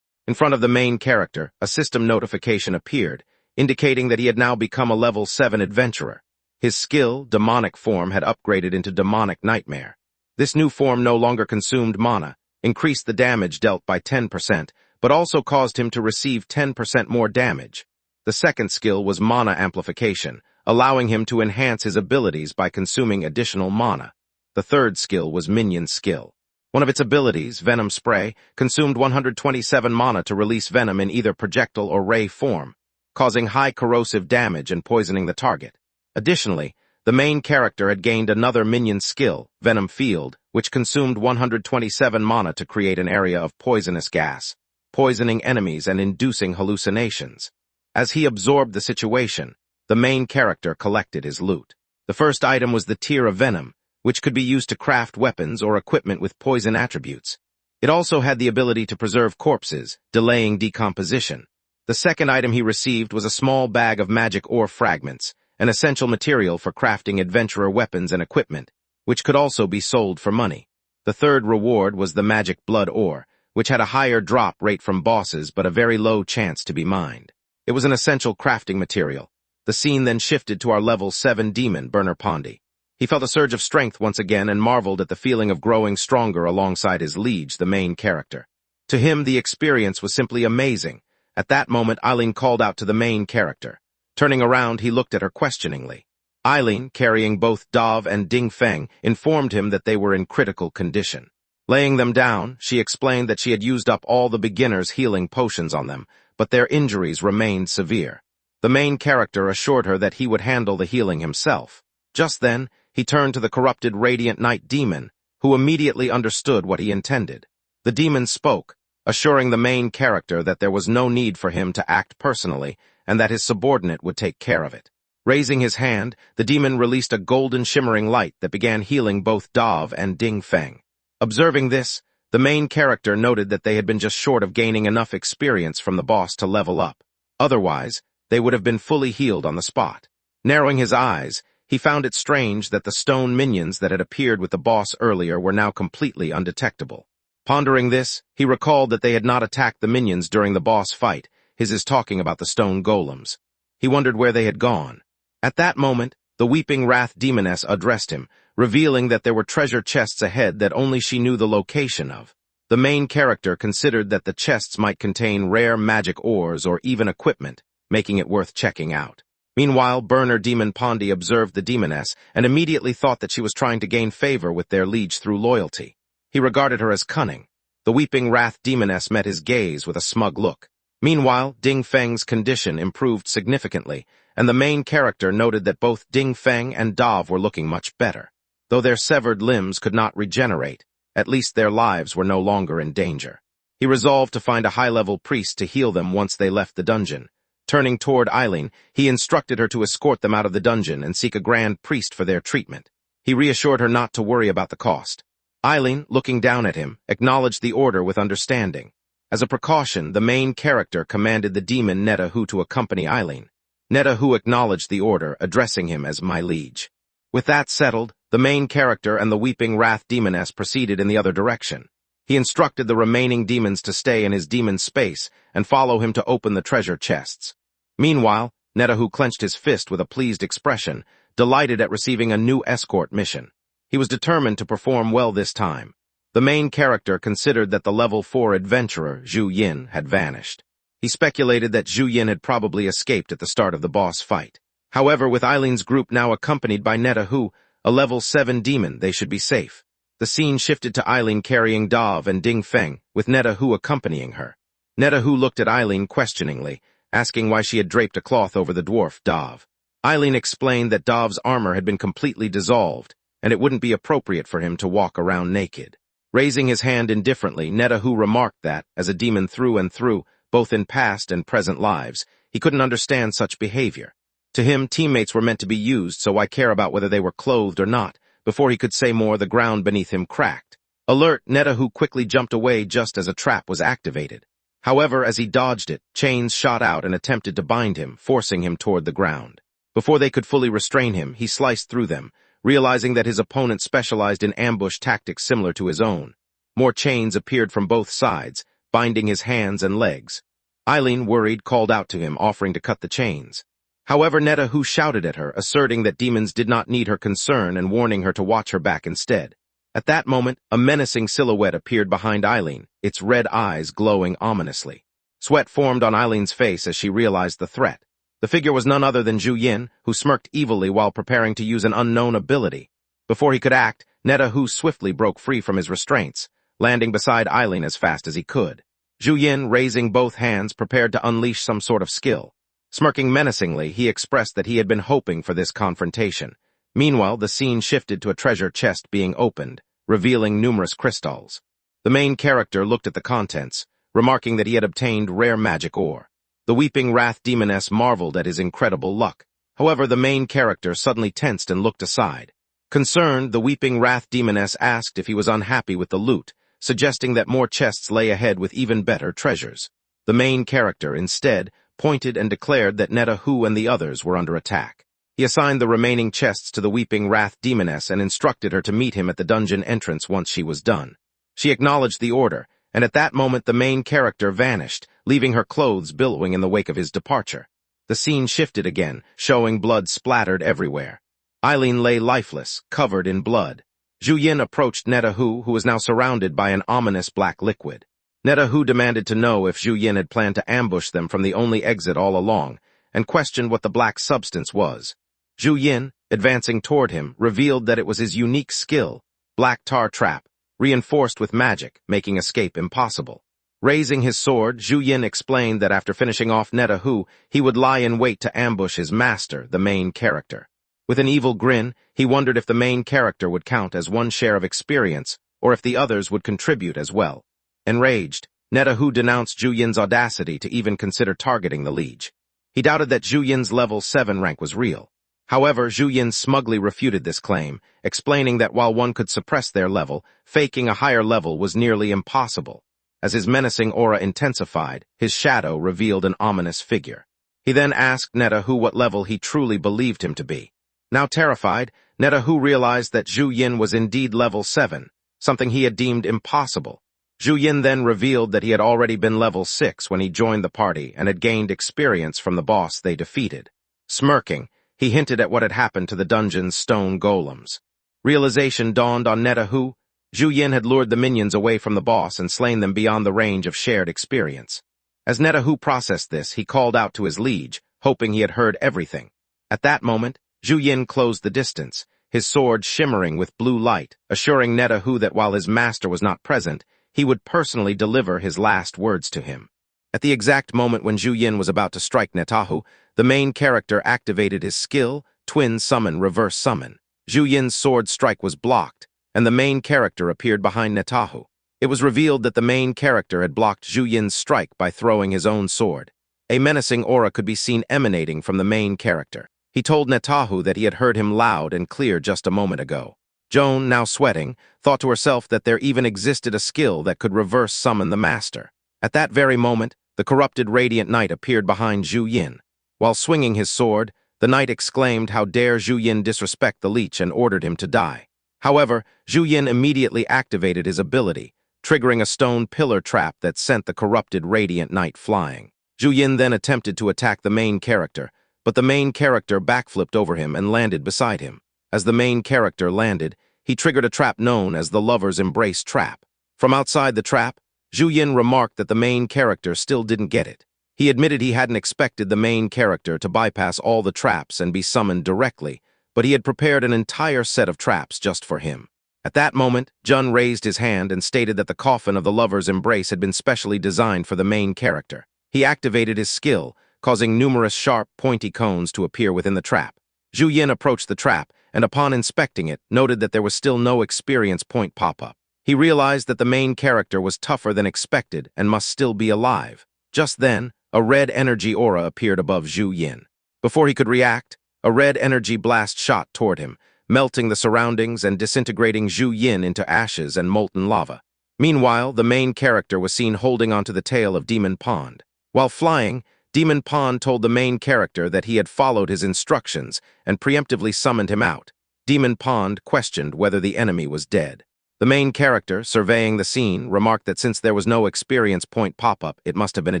In front of the main character, a system notification appeared, indicating that he had now become a level 7 adventurer. His skill, demonic form, had upgraded into demonic nightmare. This new form no longer consumed mana, increased the damage dealt by 10%, but also caused him to receive 10% more damage. The second skill was mana amplification, allowing him to enhance his abilities by consuming additional mana. The third skill was minion skill. One of its abilities, Venom Spray, consumed 127 mana to release venom in either projectile or ray form, causing high corrosive damage and poisoning the target. Additionally, The main character had gained another minion skill, Venom Field, which consumed 127 mana to create an area of poisonous gas, poisoning enemies and inducing hallucinations. As he absorbed the situation, the main character collected his loot. The first item was the Tear of Venom, which could be used to craft weapons or equipment with poison attributes. It also had the ability to preserve corpses, delaying decomposition. The second item he received was a small bag of magic ore fragments, an essential material for crafting adventurer weapons and equipment, which could also be sold for money. The third reward was the magic blood ore, which had a higher drop rate from bosses but a very low chance to be mined. It was an essential crafting material. The scene then shifted to our level 7 demon, Burner Pondy. He felt a surge of strength once again and marveled at the feeling of growing stronger alongside his liege, the main character. To him, the experience was simply amazing. At that moment, Eileen called out to the main character. Turning around, he looked at her questioningly. Eileen, carrying both Dov and Ding Feng, informed him that they were in critical condition. Laying them down, she explained that she had used up all the beginner's healing potions on them, but their injuries remained severe. The main character assured her that he would handle the healing himself. Just then, he turned to the corrupted Radiant Knight demon, who immediately understood what he intended. The demon spoke, assuring the main character that there was no need for him to act personally, and that his subordinate would take care of it. Raising his hand, the demon released a golden shimmering light that began healing both Dov and Ding Feng. Observing this, the main character noted that they had been just short of gaining enough experience from the boss to level up. Otherwise, they would have been fully healed on the spot. Narrowing his eyes, he found it strange that the stone minions that had appeared with the boss earlier were now completely undetectable. Pondering this, he recalled that they had not attacked the minions during the boss fight, his talking about the stone golems. He wondered where they had gone. At that moment, the Weeping Wrath Demoness addressed him, revealing that there were treasure chests ahead that only she knew the location of. The main character considered that the chests might contain rare magic ores or even equipment, making it worth checking out. Meanwhile, Burner Demon Pondy observed the demoness and immediately thought that she was trying to gain favor with their liege through loyalty. He regarded her as cunning. The Weeping Wrath Demoness met his gaze with a smug look. Meanwhile, Ding Feng's condition improved significantly, and the main character noted that both Ding Feng and Dov were looking much better. Though their severed limbs could not regenerate, at least their lives were no longer in danger. He resolved to find a high-level priest to heal them once they left the dungeon. Turning toward Eileen, he instructed her to escort them out of the dungeon and seek a grand priest for their treatment. He reassured her not to worry about the cost. Eileen, looking down at him, acknowledged the order with understanding. As a precaution, the main character commanded the demon Netahu to accompany Eileen. Netahu acknowledged the order, addressing him as my liege. With that settled, the main character and the Weeping Wrath Demoness proceeded in the other direction. He instructed the remaining demons to stay in his demon space and follow him to open the treasure chests. Meanwhile, Netahu clenched his fist with a pleased expression, delighted at receiving a new escort mission. He was determined to perform well this time. The main character considered that the level 4 adventurer, Zhu Yin, had vanished. He speculated that Zhu Yin had probably escaped at the start of the boss fight. However, with Eileen's group now accompanied by Netahu, a level 7 demon, they should be safe. The scene shifted to Eileen carrying Dov and Ding Feng, with Netahu accompanying her. Netahu looked at Eileen questioningly, asking why she had draped a cloth over the dwarf, Dov. Eileen explained that Dov's armor had been completely dissolved, and it wouldn't be appropriate for him to walk around naked. Raising his hand indifferently, Netahu remarked that, as a demon through and through, both in past and present lives, he couldn't understand such behavior. To him, teammates were meant to be used, so why care about whether they were clothed or not? Before he could say more, the ground beneath him cracked. Alert, Netahu quickly jumped away just as a trap was activated. However, as he dodged it, chains shot out and attempted to bind him, forcing him toward the ground. Before they could fully restrain him, he sliced through them, realizing that his opponent specialized in ambush tactics similar to his own. More chains appeared from both sides, binding his hands and legs. Eileen, worried, called out to him, offering to cut the chains. However, Netahu shouted at her, asserting that demons did not need her concern and warning her to watch her back instead. At that moment, a menacing silhouette appeared behind Eileen, its red eyes glowing ominously. Sweat formed on Eileen's face as she realized the threat. The figure was none other than Zhu Yin, who smirked evilly while preparing to use an unknown ability. Before he could act, Netahu swiftly broke free from his restraints, landing beside Eileen as fast as he could. Zhu Yin, raising both hands, prepared to unleash some sort of skill. Smirking menacingly, he expressed that he had been hoping for this confrontation. Meanwhile, the scene shifted to a treasure chest being opened, revealing numerous crystals. The main character looked at the contents, remarking that he had obtained rare magic ore. The weeping wrath demoness marveled at his incredible luck. However, the main character suddenly tensed and looked aside. Concerned, the weeping wrath demoness asked if he was unhappy with the loot, suggesting that more chests lay ahead with even better treasures. The main character, instead, pointed and declared that Netahu and the others were under attack. He assigned the remaining chests to the weeping wrath demoness and instructed her to meet him at the dungeon entrance once she was done. She acknowledged the order, and at that moment the main character vanished, leaving her clothes billowing in the wake of his departure. The scene shifted again, showing blood splattered everywhere. Eileen lay lifeless, covered in blood. Zhu Yin approached Netahu, who was now surrounded by an ominous black liquid. Netahu demanded to know if Zhu Yin had planned to ambush them from the only exit all along, and questioned what the black substance was. Zhu Yin, advancing toward him, revealed that it was his unique skill, black tar trap, reinforced with magic, making escape impossible. Raising his sword, Zhu Yin explained that after finishing off Netahu, he would lie in wait to ambush his master, the main character. With an evil grin, he wondered if the main character would count as one share of experience, or if the others would contribute as well. Enraged, Netahu denounced Zhu Yin's audacity to even consider targeting the liege. He doubted that Zhu Yin's level 7 rank was real. However, Zhu Yin smugly refuted this claim, explaining that while one could suppress their level, faking a higher level was nearly impossible. As his menacing aura intensified, his shadow revealed an ominous figure. He then asked Netahu what level he truly believed him to be. Now terrified, Netahu realized that Zhu Yin was indeed level 7, something he had deemed impossible. Zhu Yin then revealed that he had already been level 6 when he joined the party and had gained experience from the boss they defeated. Smirking, he hinted at what had happened to the dungeon's stone golems. Realization dawned on Netahu. Zhu Yin had lured the minions away from the boss and slain them beyond the range of shared experience. As Netahu processed this, he called out to his liege, hoping he had heard everything. At that moment, Zhu Yin closed the distance, his sword shimmering with blue light, assuring Netahu that while his master was not present, he would personally deliver his last words to him. At the exact moment when Zhu Yin was about to strike Netahu, the main character activated his skill, Twin Summon Reverse Summon. Zhu Yin's sword strike was blocked, and the main character appeared behind Netahu. It was revealed that the main character had blocked Zhu Yin's strike by throwing his own sword. A menacing aura could be seen emanating from the main character. He told Netahu that he had heard him loud and clear just a moment ago. Joan, now sweating, thought to herself that there even existed a skill that could reverse summon the master. At that very moment, the corrupted Radiant Knight appeared behind Zhu Yin. While swinging his sword, the knight exclaimed how dare Zhu Yin disrespect the leech and ordered him to die. However, Zhu Yin immediately activated his ability, triggering a stone pillar trap that sent the corrupted Radiant Knight flying. Zhu Yin then attempted to attack the main character, but the main character backflipped over him and landed beside him. As the main character landed, he triggered a trap known as the Lover's Embrace trap. From outside the trap, Zhu Yin remarked that the main character still didn't get it. He admitted he hadn't expected the main character to bypass all the traps and be summoned directly, but he had prepared an entire set of traps just for him. At that moment, Jun raised his hand and stated that the coffin of the Lover's Embrace had been specially designed for the main character. He activated his skill, causing numerous sharp, pointy cones to appear within the trap. Zhu Yin approached the trap, and upon inspecting it, noted that there was still no experience point pop-up. He realized that the main character was tougher than expected and must still be alive. Just then, a red energy aura appeared above Zhu Yin. Before he could react, a red energy blast shot toward him, melting the surroundings and disintegrating Zhu Yin into ashes and molten lava. Meanwhile, the main character was seen holding onto the tail of Demon Pond. While flying, Demon Pond told the main character that he had followed his instructions and preemptively summoned him out. Demon Pond questioned whether the enemy was dead. The main character, surveying the scene, remarked that since there was no experience point pop-up, it must have been a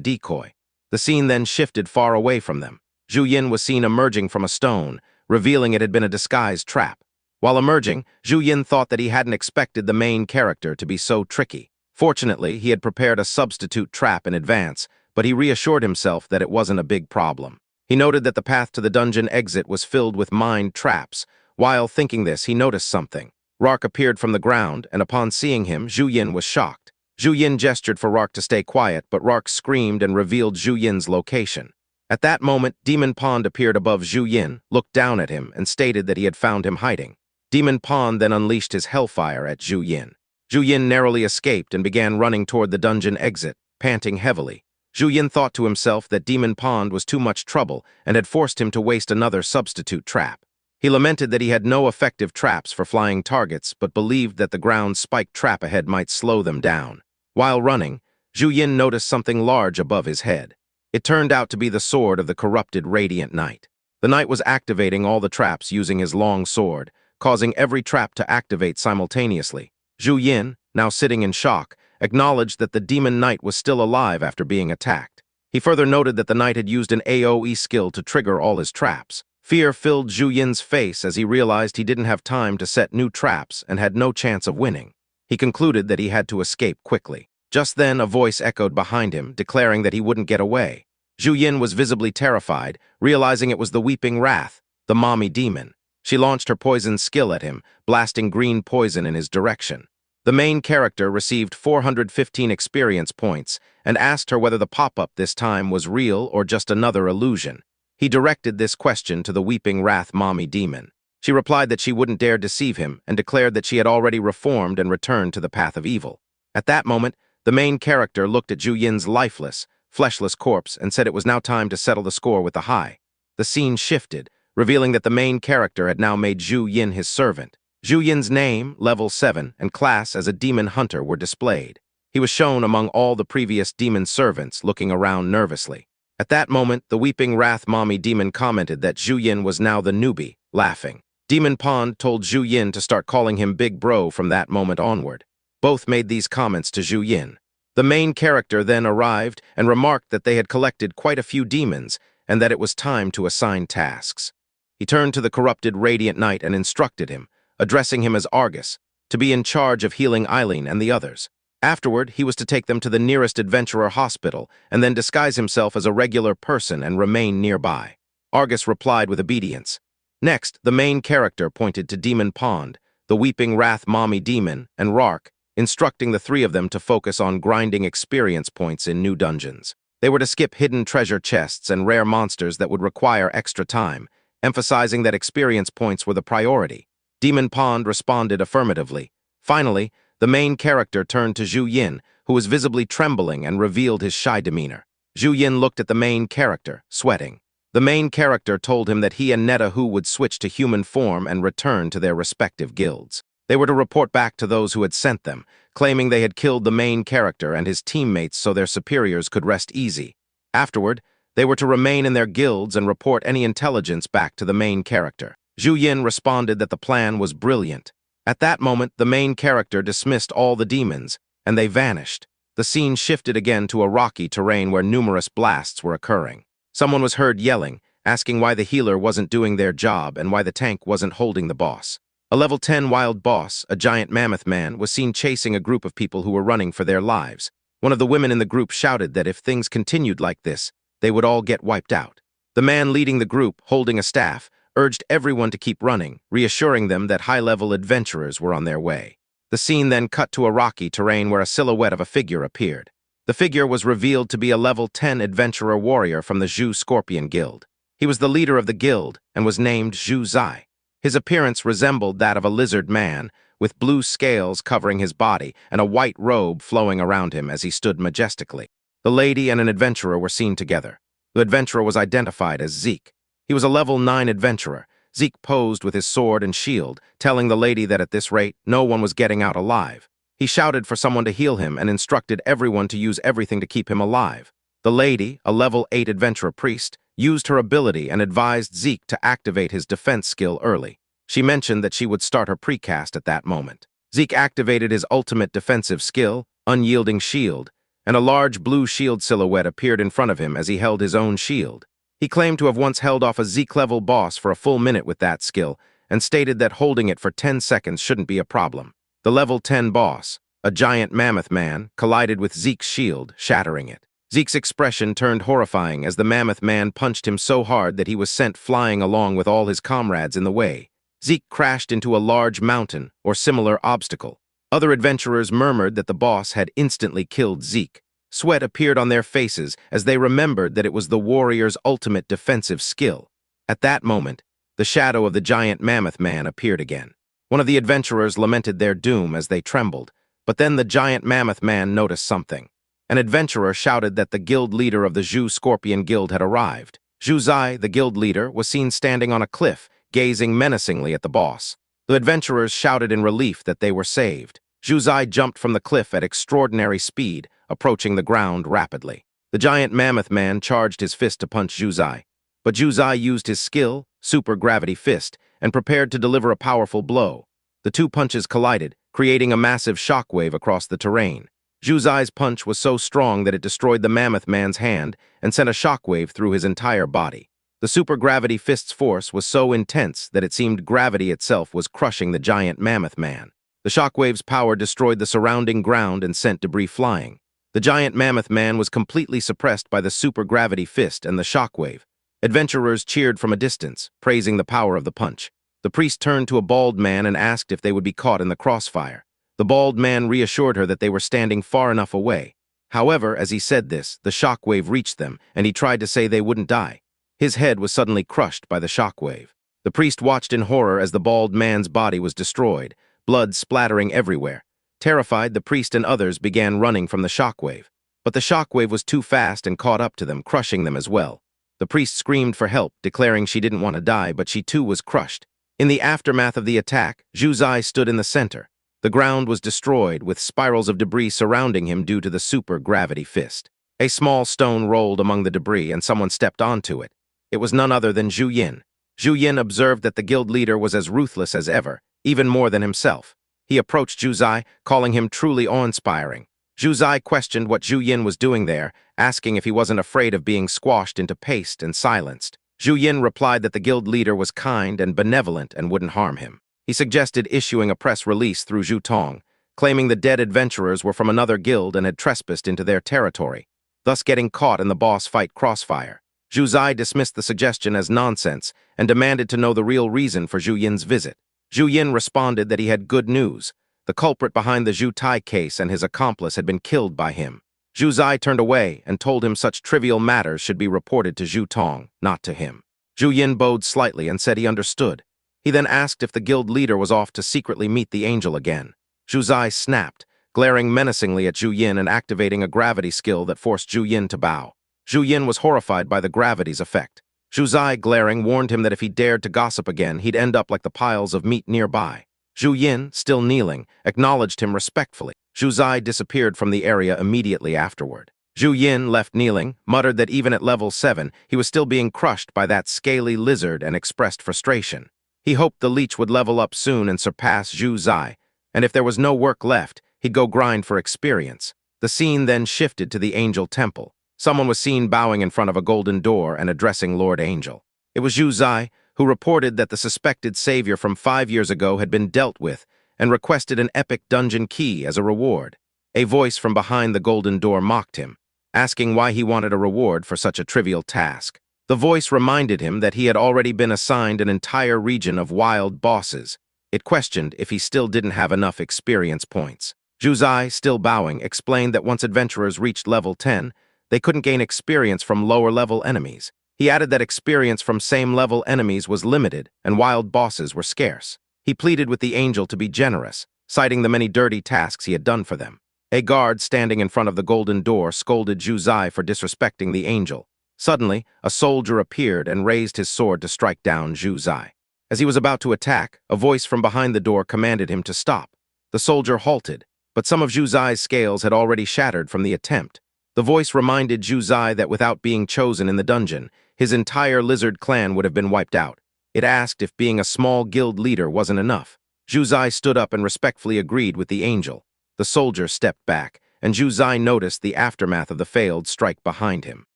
decoy. The scene then shifted far away from them. Zhu Yin was seen emerging from a stone, revealing it had been a disguised trap. While emerging, Zhu Yin thought that he hadn't expected the main character to be so tricky. Fortunately, he had prepared a substitute trap in advance, but he reassured himself that it wasn't a big problem. He noted that the path to the dungeon exit was filled with mined traps. While thinking this, he noticed something. Rark appeared from the ground, and upon seeing him, Zhu Yin was shocked. Zhu Yin gestured for Rark to stay quiet, but Rark screamed and revealed Zhu Yin's location. At that moment, Demon Pond appeared above Zhu Yin, looked down at him, and stated that he had found him hiding. Demon Pond then unleashed his hellfire at Zhu Yin. Zhu Yin narrowly escaped and began running toward the dungeon exit, panting heavily. Zhu Yin thought to himself that Demon Pond was too much trouble and had forced him to waste another substitute trap. He lamented that he had no effective traps for flying targets, but believed that the ground-spiked trap ahead might slow them down. While running, Zhu Yin noticed something large above his head. It turned out to be the sword of the corrupted Radiant Knight. The knight was activating all the traps using his long sword, causing every trap to activate simultaneously. Zhu Yin, now sitting in shock, acknowledged that the demon knight was still alive after being attacked. He further noted that the knight had used an AoE skill to trigger all his traps. Fear filled Zhu Yin's face as he realized he didn't have time to set new traps and had no chance of winning. He concluded that he had to escape quickly. Just then, a voice echoed behind him, declaring that he wouldn't get away. Zhu Yin was visibly terrified, realizing it was the Weeping Wrath, the mommy demon. She launched her poison skill at him, blasting green poison in his direction. The main character received 415 experience points and asked her whether the pop-up this time was real or just another illusion. He directed this question to the Weeping Wrath mommy demon. She replied that she wouldn't dare deceive him and declared that she had already reformed and returned to the path of evil. At that moment, the main character looked at Zhu Yin's lifeless, fleshless corpse and said it was now time to settle the score with the high. The scene shifted, revealing that the main character had now made Zhu Yin his servant. Zhu Yin's name, level 7, and class as a demon hunter were displayed. He was shown among all the previous demon servants, looking around nervously. At that moment, the Weeping Wrath mommy demon commented that Zhu Yin was now the newbie, laughing. Demon Pond told Zhu Yin to start calling him Big Bro from that moment onward. Both made these comments to Zhu Yin. The main character then arrived and remarked that they had collected quite a few demons and that it was time to assign tasks. He turned to the corrupted Radiant Knight and instructed him, addressing him as Argus, to be in charge of healing Eileen and the others. Afterward, he was to take them to the nearest adventurer hospital and then disguise himself as a regular person and remain nearby. Argus replied with obedience. Next, the main character pointed to Demon Pond, the Weeping Wrath mommy demon, and Rark, instructing the three of them to focus on grinding experience points in new dungeons. They were to skip hidden treasure chests and rare monsters that would require extra time, emphasizing that experience points were the priority. Demon Pond responded affirmatively. Finally, the main character turned to Zhu Yin, who was visibly trembling and revealed his shy demeanor. Zhu Yin looked at the main character, sweating. The main character told him that he and Netahu would switch to human form and return to their respective guilds. They were to report back to those who had sent them, claiming they had killed the main character and his teammates so their superiors could rest easy. Afterward, they were to remain in their guilds and report any intelligence back to the main character. Zhu Yin responded that the plan was brilliant. At that moment, the main character dismissed all the demons, and they vanished. The scene shifted again to a rocky terrain where numerous blasts were occurring. Someone was heard yelling, asking why the healer wasn't doing their job and why the tank wasn't holding the boss. A level 10 wild boss, a giant mammoth man, was seen chasing a group of people who were running for their lives. One of the women in the group shouted that if things continued like this, they would all get wiped out. The man leading the group, holding a staff, urged everyone to keep running, reassuring them that high-level adventurers were on their way. The scene then cut to a rocky terrain where a silhouette of a figure appeared. The figure was revealed to be a level 10 adventurer warrior from the Zhu Scorpion Guild. He was the leader of the guild and was named Zhu Zai. His appearance resembled that of a lizard man, with blue scales covering his body and a white robe flowing around him as he stood majestically. The lady and an adventurer were seen together. The adventurer was identified as Zeke. He was a level 9 adventurer. Zeke posed with his sword and shield, telling the lady that at this rate, no one was getting out alive. He shouted for someone to heal him and instructed everyone to use everything to keep him alive. The lady, a level 8 adventurer priest, used her ability and advised Zeke to activate his defense skill early. She mentioned that she would start her precast at that moment. Zeke activated his ultimate defensive skill, Unyielding Shield, and a large blue shield silhouette appeared in front of him as he held his own shield. He claimed to have once held off a Zeke-level boss for a full minute with that skill, and stated that holding it for 10 seconds shouldn't be a problem. The level 10 boss, a giant mammoth man, collided with Zeke's shield, shattering it. Zeke's expression turned horrifying as the mammoth man punched him so hard that he was sent flying along with all his comrades in the way. Zeke crashed into a large mountain or similar obstacle. Other adventurers murmured that the boss had instantly killed Zeke. Sweat appeared on their faces as they remembered that it was the warrior's ultimate defensive skill. At that moment, the shadow of the giant mammoth man appeared again. One of the adventurers lamented their doom as they trembled, but then the giant mammoth man noticed something. An adventurer shouted that the guild leader of the Zhu Scorpion Guild had arrived. Zhu Zai, the guild leader, was seen standing on a cliff, gazing menacingly at the boss. The adventurers shouted in relief that they were saved. Zhu Zai jumped from the cliff at extraordinary speed, approaching the ground rapidly. The giant mammoth man charged his fist to punch Zhu Zai, but Zhu Zai used his skill, super gravity fist, and prepared to deliver a powerful blow. The two punches collided, creating a massive shockwave across the terrain. Zhu Zai's punch was so strong that it destroyed the mammoth man's hand and sent a shockwave through his entire body. The supergravity fist's force was so intense that it seemed gravity itself was crushing the giant mammoth man. The shockwave's power destroyed the surrounding ground and sent debris flying. The giant mammoth man was completely suppressed by the supergravity fist and the shockwave. Adventurers cheered from a distance, praising the power of the punch. The priest turned to a bald man and asked if they would be caught in the crossfire. The bald man reassured her that they were standing far enough away. However, as he said this, the shockwave reached them, and he tried to say they wouldn't die. His head was suddenly crushed by the shockwave. The priest watched in horror as the bald man's body was destroyed, blood splattering everywhere. Terrified, the priest and others began running from the shockwave. But the shockwave was too fast and caught up to them, crushing them as well. The priest screamed for help, declaring she didn't want to die, but she too was crushed. In the aftermath of the attack, Zhu Zai stood in the center. The ground was destroyed, with spirals of debris surrounding him due to the super-gravity fist. A small stone rolled among the debris, and someone stepped onto it. It was none other than Zhu Yin. Zhu Yin observed that the guild leader was as ruthless as ever, even more than himself. He approached Zhu Zai, calling him truly awe-inspiring. Zhu Zai questioned what Zhu Yin was doing there, asking if he wasn't afraid of being squashed into paste and silenced. Zhu Yin replied that the guild leader was kind and benevolent and wouldn't harm him. He suggested issuing a press release through Zhu Tong, claiming the dead adventurers were from another guild and had trespassed into their territory, thus getting caught in the boss fight crossfire. Zhu Zai dismissed the suggestion as nonsense and demanded to know the real reason for Zhu Yin's visit. Zhu Yin responded that he had good news. The culprit behind the Zhu Tai case and his accomplice had been killed by him. Zhu Zai turned away and told him such trivial matters should be reported to Zhu Tong, not to him. Zhu Yin bowed slightly and said he understood. He then asked if the guild leader was off to secretly meet the angel again. Zhu Zai snapped, glaring menacingly at Zhu Yin and activating a gravity skill that forced Zhu Yin to bow. Zhu Yin was horrified by the gravity's effect. Zhu Zai, glaring, warned him that if he dared to gossip again, he'd end up like the piles of meat nearby. Zhu Yin, still kneeling, acknowledged him respectfully. Zhu Zai disappeared from the area immediately afterward. Zhu Yin, left kneeling, muttered that even at level 7, he was still being crushed by that scaly lizard and expressed frustration. He hoped the leech would level up soon and surpass Zhu Zai, and if there was no work left, he'd go grind for experience. The scene then shifted to the Angel Temple. Someone was seen bowing in front of a golden door and addressing Lord Angel. It was Zhu Zai, who reported that the suspected savior from 5 years ago had been dealt with and requested an epic dungeon key as a reward. A voice from behind the golden door mocked him, asking why he wanted a reward for such a trivial task. The voice reminded him that he had already been assigned an entire region of wild bosses. It questioned if he still didn't have enough experience points. Zhu Zai, still bowing, explained that once adventurers reached level 10, they couldn't gain experience from lower-level enemies. He added that experience from same-level enemies was limited and wild bosses were scarce. He pleaded with the angel to be generous, citing the many dirty tasks he had done for them. A guard standing in front of the golden door scolded Zhu Zai for disrespecting the angel. Suddenly, a soldier appeared and raised his sword to strike down Zhu Zai. As he was about to attack, a voice from behind the door commanded him to stop. The soldier halted, but some of Zhu Zai's scales had already shattered from the attempt. The voice reminded Zhu Zai that without being chosen in the dungeon, his entire lizard clan would have been wiped out. It asked if being a small guild leader wasn't enough. Zhu Zai stood up and respectfully agreed with the angel. The soldier stepped back, and Zhu Zai noticed the aftermath of the failed strike behind him.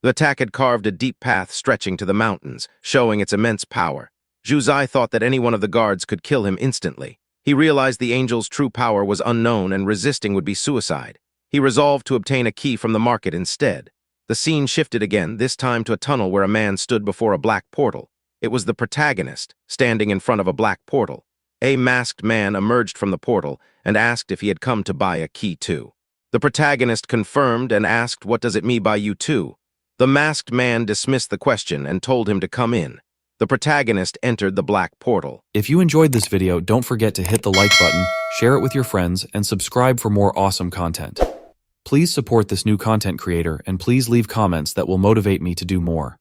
The attack had carved a deep path stretching to the mountains, showing its immense power. Zhu Zai thought that any one of the guards could kill him instantly. He realized the angel's true power was unknown and resisting would be suicide. He resolved to obtain a key from the market instead. The scene shifted again, this time to a tunnel where a man stood before a black portal. It was the protagonist, standing in front of a black portal. A masked man emerged from the portal and asked if he had come to buy a key too. The protagonist confirmed and asked, "What does it mean by you too?" The masked man dismissed the question and told him to come in. The protagonist entered the black portal. If you enjoyed this video, don't forget to hit the like button, share it with your friends, and subscribe for more awesome content. Please support this new content creator and please leave comments that will motivate me to do more.